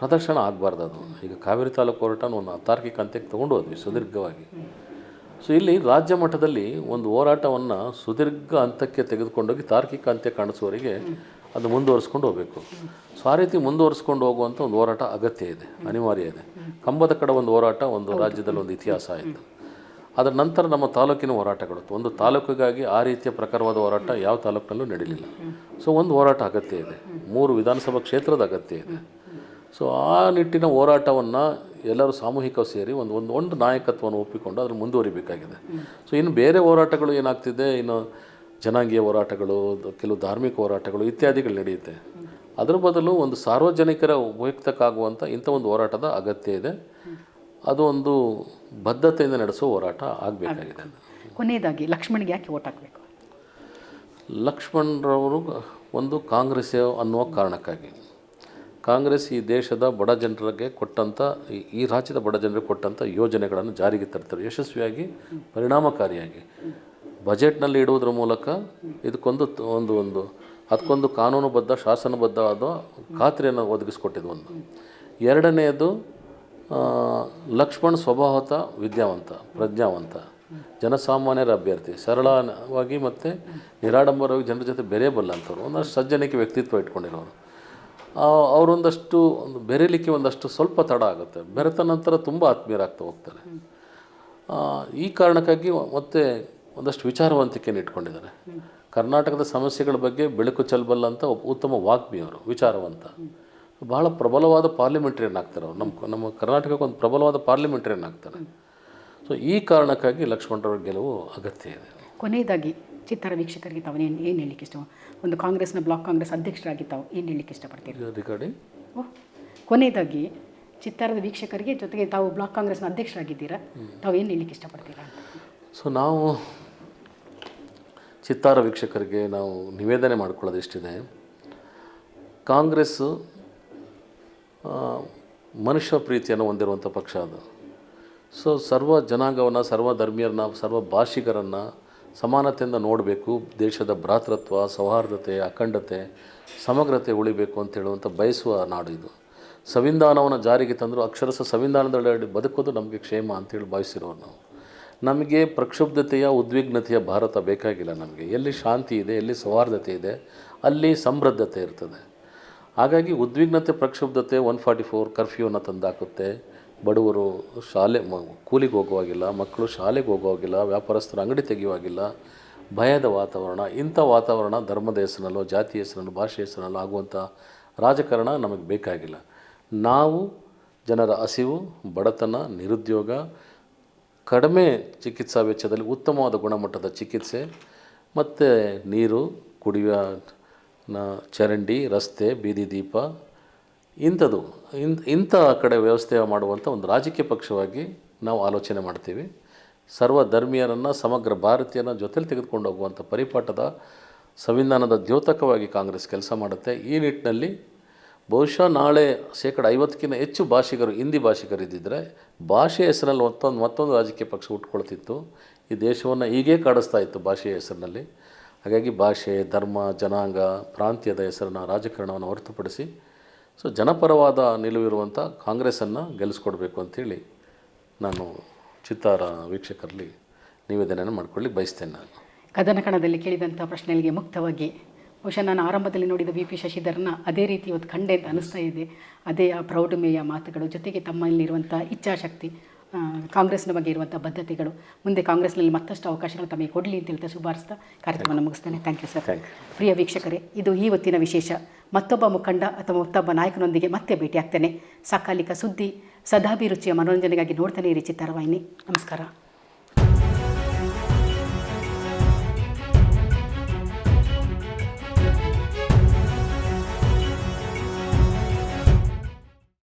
Speaker 2: ಪ್ರದರ್ಶನ ಆಗಬಾರ್ದು. ಅದು ಈಗ ಕಾವೇರಿ ತಾಲೂಕು ಹೋರಾಟನ ಒಂದು ತಾರ್ಕಿಕ ಅಂತ್ಯಕ್ಕೆ ತೊಗೊಂಡು ಹೋದ್ವಿ ಸುದೀರ್ಘವಾಗಿ. ಸೊ ಇಲ್ಲಿ ರಾಜ್ಯ ಮಟ್ಟದಲ್ಲಿ ಒಂದು ಹೋರಾಟವನ್ನು ಸುದೀರ್ಘ ಹಂತಕ್ಕೆ ತೆಗೆದುಕೊಂಡೋಗಿ ತಾರ್ಕಿಕ ಅಂತ್ಯ ಕಾಣಿಸುವವರೆಗೆ ಅದು ಮುಂದುವರಿಸ್ಕೊಂಡು ಹೋಗಬೇಕು. ಸೊ ಆ ರೀತಿ ಮುಂದುವರಿಸ್ಕೊಂಡು ಹೋಗುವಂಥ ಒಂದು ಹೋರಾಟ ಅಗತ್ಯ ಇದೆ, ಅನಿವಾರ್ಯ ಇದೆ. ಕಂಬದ ಕಡೆ ಒಂದು ಹೋರಾಟ ಒಂದು ರಾಜ್ಯದಲ್ಲಿ ಒಂದು ಇತಿಹಾಸ ಆಯಿತು. ಅದರ ನಂತರ ನಮ್ಮ ತಾಲೂಕಿನ ಹೋರಾಟಗಳು, ಒಂದು ತಾಲೂಕಿಗಾಗಿ ಆ ರೀತಿಯ ಪ್ರಕಾರವಾದ ಹೋರಾಟ ಯಾವ ತಾಲೂಕಿನಲ್ಲೂ ನಡೀಲಿಲ್ಲ. ಸೊ ಒಂದು ಹೋರಾಟ ಅಗತ್ಯ ಇದೆ, 3 ವಿಧಾನಸಭಾ ಕ್ಷೇತ್ರದ ಅಗತ್ಯ ಇದೆ. ಸೊ ಆ ನಿಟ್ಟಿನ ಹೋರಾಟವನ್ನು ಎಲ್ಲರೂ ಸಾಮೂಹಿಕ ಸೇರಿ ಒಂದು ನಾಯಕತ್ವವನ್ನು ಒಪ್ಪಿಕೊಂಡು ಅದನ್ನು ಮುಂದುವರಿಬೇಕಾಗಿದೆ. ಸೊ ಇನ್ನು ಬೇರೆ ಹೋರಾಟಗಳು ಏನಾಗ್ತಿದೆ, ಇನ್ನು ಜನಾಂಗೀಯ ಹೋರಾಟಗಳು, ಕೆಲವು ಧಾರ್ಮಿಕ ಹೋರಾಟಗಳು ಇತ್ಯಾದಿಗಳು ನಡೆಯುತ್ತೆ. ಅದರ ಬದಲು ಒಂದು ಸಾರ್ವಜನಿಕರ ಉಪಯುಕ್ತಕ್ಕಾಗುವಂಥ ಇಂಥ ಒಂದು ಹೋರಾಟದ ಅಗತ್ಯ ಇದೆ. ಅದು ಒಂದು ಬದ್ಧತೆಯಿಂದ ನಡೆಸೋ ಹೋರಾಟ ಆಗಬೇಕಾಗಿದೆ.
Speaker 1: ಕೊನೆಯದಾಗಿ ಲಕ್ಷ್ಮಣ್ಗೆ ಯಾಕೆ ಓಟ್ ಹಾಕಬೇಕು?
Speaker 2: ಲಕ್ಷ್ಮಣ್ರವರು ಒಂದು ಕಾಂಗ್ರೆಸ್ ಅನ್ನುವ ಕಾರಣಕ್ಕಾಗಿ. ಕಾಂಗ್ರೆಸ್ ಈ ದೇಶದ ಬಡ ಜನರಿಗೆ ಕೊಟ್ಟಂಥ, ಈ ರಾಜ್ಯದ ಬಡ ಜನರಿಗೆ ಕೊಟ್ಟಂಥ ಯೋಜನೆಗಳನ್ನು ಜಾರಿಗೆ ತರ್ತಾರೆ ಯಶಸ್ವಿಯಾಗಿ, ಪರಿಣಾಮಕಾರಿಯಾಗಿ. ಬಜೆಟ್ನಲ್ಲಿ ಇಡುವುದರ ಮೂಲಕ ಅದಕ್ಕೊಂದು ಕಾನೂನುಬದ್ಧ, ಶಾಸನಬದ್ಧವಾದ ಖಾತ್ರಿಯನ್ನು ಒದಗಿಸ್ಕೊಟ್ಟಿದ್ದು ಒಂದು. ಎರಡನೆಯದು, ಲಕ್ಷ್ಮಣ್ ಸ್ವಭಾವತ ವಿದ್ಯಾವಂತ, ಪ್ರಜ್ಞಾವಂತ, ಜನಸಾಮಾನ್ಯರ ಅಭ್ಯರ್ಥಿ, ಸರಳವಾಗಿ ಮತ್ತು ನಿರಾಡಂಬರವಾಗಿ ಜನರ ಜೊತೆ ಬೆರೆಯಬಲ್ಲಂಥವ್ರು, ಒಂದಷ್ಟು ಸಜ್ಜನಿಕೆ ವ್ಯಕ್ತಿತ್ವ ಇಟ್ಕೊಂಡಿರೋರು. ಅವರೊಂದಷ್ಟು ಬೆರೀಲಿಕ್ಕೆ ಒಂದಷ್ಟು ಸ್ವಲ್ಪ ತಡ ಆಗುತ್ತೆ, ಬೆರೆತ ನಂತರ ತುಂಬ ಆತ್ಮೀಯರಾಗ್ತಾ ಹೋಗ್ತಾರೆ. ಈ ಕಾರಣಕ್ಕಾಗಿ ಮತ್ತೆ ಒಂದಷ್ಟು ವಿಚಾರವಂತಿಕೆಯನ್ನು ಇಟ್ಕೊಂಡಿದ್ದಾರೆ. ಕರ್ನಾಟಕದ ಸಮಸ್ಯೆಗಳ ಬಗ್ಗೆ ಬೆಳಕು ಚೆಲ್ಲಬಲ್ಲಂಥ ಉತ್ತಮ ವಾಗ್ಮಿಯವರು, ವಿಚಾರವಂತ, ಭಾಳ ಪ್ರಬಲವಾದ ಪಾರ್ಲಿಮೆಂಟ್ರಿಯನ್ ಆಗ್ತಾರೆ ಅವರು. ನಮ್ಮ ಕರ್ನಾಟಕಕ್ಕೆ ಒಂದು ಪ್ರಬಲವಾದ ಪಾರ್ಲಿಮೆಂಟ್ರಿಯನ್ ಆಗ್ತಾರೆ. ಸೊ ಈ ಕಾರಣಕ್ಕಾಗಿ ಲಕ್ಷ್ಮಣರವ್ರ ಗೆಲುವು ಅಗತ್ಯ ಇದೆ.
Speaker 1: ಕೊನೆಯದಾಗಿ ಚಿತ್ತರ ವೀಕ್ಷಕರಿಗೆ ತಾವು ಏನು ಹೇಳಲಿಕ್ಕೆ ಇಷ್ಟ? ಒಂದು ಕಾಂಗ್ರೆಸ್ನ ಬ್ಲಾಕ್ ಕಾಂಗ್ರೆಸ್ ಅಧ್ಯಕ್ಷರಾಗಿ ತಾವು ಏನು ಹೇಳಲಿಕ್ಕೆ ಇಷ್ಟಪಡ್ತೀರಿ?
Speaker 2: ರಿಗಾರ್ಡಿಂಗ್
Speaker 1: ಕೊನೆಯದಾಗಿ ಚಿತ್ತಾರದ ವೀಕ್ಷಕರಿಗೆ ಜೊತೆಗೆ ತಾವು ಬ್ಲಾಕ್ ಕಾಂಗ್ರೆಸ್ನ ಅಧ್ಯಕ್ಷರಾಗಿದ್ದೀರಾ, ತಾವು ಏನು ಹೇಳಲಿಕ್ಕೆ ಇಷ್ಟಪಡ್ತೀರಾ ಅಂತ?
Speaker 2: ಸೊ ನಾವು ಚಿತ್ತಾರ ವೀಕ್ಷಕರಿಗೆ ನಾವು ನಿವೇದನೆ ಮಾಡ್ಕೊಳ್ಳೋದು ಇಷ್ಟಿದೆ. ಕಾಂಗ್ರೆಸ್ಸು ಮನುಷ್ಯ ಪ್ರೀತಿಯನ್ನು ಹೊಂದಿರುವಂಥ ಪಕ್ಷ ಅದು. ಸೊ ಸರ್ವ ಜನಾಂಗವನ್ನು, ಸರ್ವ ಧರ್ಮೀಯರನ್ನ, ಸರ್ವ ಭಾಷಿಗರನ್ನು ಸಮಾನತೆಯಿಂದ ನೋಡಬೇಕು. ದೇಶದ ಭ್ರಾತೃತ್ವ, ಸೌಹಾರ್ದತೆ, ಅಖಂಡತೆ, ಸಮಗ್ರತೆ ಉಳಿಬೇಕು ಅಂತ ಹೇಳುವಂಥ ಬಯಸುವ ನಾಡು ಇದು. ಸಂವಿಧಾನವನ್ನು ಜಾರಿಗೆ ತಂದರೂ ಅಕ್ಷರಶಃ ಸಂವಿಧಾನದೊಳಗಡೆ ಬದುಕೋದು ನಮಗೆ ಕ್ಷೇಮ ಅಂತೇಳಿ ಭಾವಿಸಿರೋರು ನಾವು. ನಮಗೆ ಪ್ರಕ್ಷುಬ್ಧತೆಯ, ಉದ್ವಿಗ್ನತೆಯ ಭಾರತ ಬೇಕಾಗಿಲ್ಲ. ನಮಗೆ ಎಲ್ಲಿ ಶಾಂತಿ ಇದೆ, ಎಲ್ಲಿ ಸೌಹಾರ್ದತೆ ಇದೆ, ಅಲ್ಲಿ ಸಮೃದ್ಧತೆ ಇರ್ತದೆ. ಹಾಗಾಗಿ ಉದ್ವಿಗ್ನತೆ, ಪ್ರಕ್ಷುಬ್ಧತೆ 144 ಕರ್ಫ್ಯೂನ ತಂದಾಕುತ್ತೆ. ಬಡವರು ಕೂಲಿಗೆ ಹೋಗುವಾಗಿಲ್ಲ, ಮಕ್ಕಳು ಶಾಲೆಗೆ ಹೋಗುವಾಗಿಲ್ಲ, ವ್ಯಾಪಾರಸ್ಥರು ಅಂಗಡಿ ತೆಗೆಯುವಾಗಿಲ್ಲ, ಭಯದ ವಾತಾವರಣ. ಇಂಥ ವಾತಾವರಣ ಧರ್ಮದ ಹೆಸರಿನಲ್ಲೋ, ಜಾತಿ ಹೆಸರಿನಲ್ಲೋ, ಭಾಷೆ ಹೆಸರಿನಲ್ಲೋ ಆಗುವಂಥ ರಾಜಕಾರಣ ನಮಗೆ ಬೇಕಾಗಿಲ್ಲ. ನಾವು ಜನರ ಹಸಿವು, ಬಡತನ, ನಿರುದ್ಯೋಗ, ಕಡಿಮೆ ಚಿಕಿತ್ಸಾ ವೆಚ್ಚದಲ್ಲಿ ಉತ್ತಮವಾದ ಗುಣಮಟ್ಟದ ಚಿಕಿತ್ಸೆ ಮತ್ತು ನೀರು, ಕುಡಿಯುವ ಚರಂಡಿ, ರಸ್ತೆ, ಬೀದಿ ದೀಪ ಇಂಥ ಕಡೆ ವ್ಯವಸ್ಥೆ ಮಾಡುವಂಥ ಒಂದು ರಾಜಕೀಯ ಪಕ್ಷವಾಗಿ ನಾವು ಆಲೋಚನೆ ಮಾಡ್ತೀವಿ. ಸರ್ವ ಧರ್ಮೀಯರನ್ನು, ಸಮಗ್ರ ಭಾರತೀಯನ ಜೊತೆಲಿ ತೆಗೆದುಕೊಂಡು ಹೋಗುವಂಥ ಪರಿಪಾಠದ ಸಂವಿಧಾನದ ದ್ಯೋತಕವಾಗಿ ಕಾಂಗ್ರೆಸ್ ಕೆಲಸ ಮಾಡುತ್ತೆ. ಈ ನಿಟ್ಟಿನಲ್ಲಿ ಬಹುಶಃ ನಾಳೆ 50% ಹೆಚ್ಚು ಭಾಷಿಗರು, ಹಿಂದಿ ಭಾಷಿಗರು ಇದ್ದಿದ್ದರೆ ಭಾಷೆಯ ಹೆಸರಲ್ಲಿ ಮತ್ತೊಂದು ರಾಜಕೀಯ ಪಕ್ಷ ಹುಟ್ಕೊಳ್ತಿತ್ತು. ಈ ದೇಶವನ್ನು ಹೀಗೇ ಕಾಡಿಸ್ತಾ ಇತ್ತು ಭಾಷೆಯ ಹೆಸರಿನಲ್ಲಿ. ಹಾಗಾಗಿ ಭಾಷೆ, ಧರ್ಮ, ಜನಾಂಗ, ಪ್ರಾಂತ್ಯದ ಹೆಸರನ್ನ ರಾಜಕಾರಣವನ್ನು ಹೊರತುಪಡಿಸಿ ಜನಪರವಾದ ನಿಲುವಿರುವಂಥ ಕಾಂಗ್ರೆಸ್ಸನ್ನು ಗೆಲ್ಲಿಸ್ಕೊಡ್ಬೇಕು ಅಂಥೇಳಿ ನಾನು ಚಿತ್ತಾರ ವೀಕ್ಷಕರಲ್ಲಿ ನಿವೇದನೆಯನ್ನು ಮಾಡ್ಕೊಳ್ಳಿಕ್ಕೆ ಬಯಸ್ತೇನೆ. ನಾನು
Speaker 1: ಕದನಕಣದಲ್ಲಿ ಕೇಳಿದಂಥ ಪ್ರಶ್ನೆಗಳಿಗೆ ಮುಕ್ತವಾಗಿ ಬಹುಶಃ ನಾನು ಆರಂಭದಲ್ಲಿ ನೋಡಿದ ವಿ ಪಿ ಶಶಿಧರನ ಅದೇ ರೀತಿ ಇವತ್ತು ಕಂಡೆ ಅಂತ ಅನಿಸ್ತಾ ಇದೆ. ಅದೇ ಆ ಪ್ರೌಢಮೆಯ ಮಾತುಗಳು, ಜೊತೆಗೆ ತಮ್ಮಲ್ಲಿರುವಂಥ ಇಚ್ಛಾಶಕ್ತಿ, ಕಾಂಗ್ರೆಸ್ನ ಬಗ್ಗೆ ಇರುವಂಥ ಬದ್ಧತೆಗಳು, ಮುಂದೆ ಕಾಂಗ್ರೆಸ್ನಲ್ಲಿ ಮತ್ತಷ್ಟು ಅವಕಾಶಗಳು ತಮಗೆ ಕೊಡಲಿ ಅಂತ ಹೇಳ್ತಾ ಶುಭಾರಿಸ್ತಾ ಕಾರ್ಯಕ್ರಮವನ್ನು ಮುಗಿಸ್ತೇನೆ. Thank you sir. ಪ್ರಿಯ ವೀಕ್ಷಕರೇ, ಇದು ಈ ಹೊತ್ತಿನ ವಿಶೇಷ. ಮತ್ತೊಬ್ಬ ಮುಖಂಡ ಅಥವಾ ಮತ್ತೊಬ್ಬ ನಾಯಕನೊಂದಿಗೆ ಮತ್ತೆ ಭೇಟಿಯಾಗ್ತೇನೆ. ಸಕಾಲಿಕ ಸುದ್ದಿ, ಸದಾಭಿರುಚಿಯ ಮನೋರಂಜನೆಗಾಗಿ ನೋಡ್ತಾನೆ ಇರಿ ಚಿತ್ತಾರ ವಾಹಿನಿ. ನಮಸ್ಕಾರ.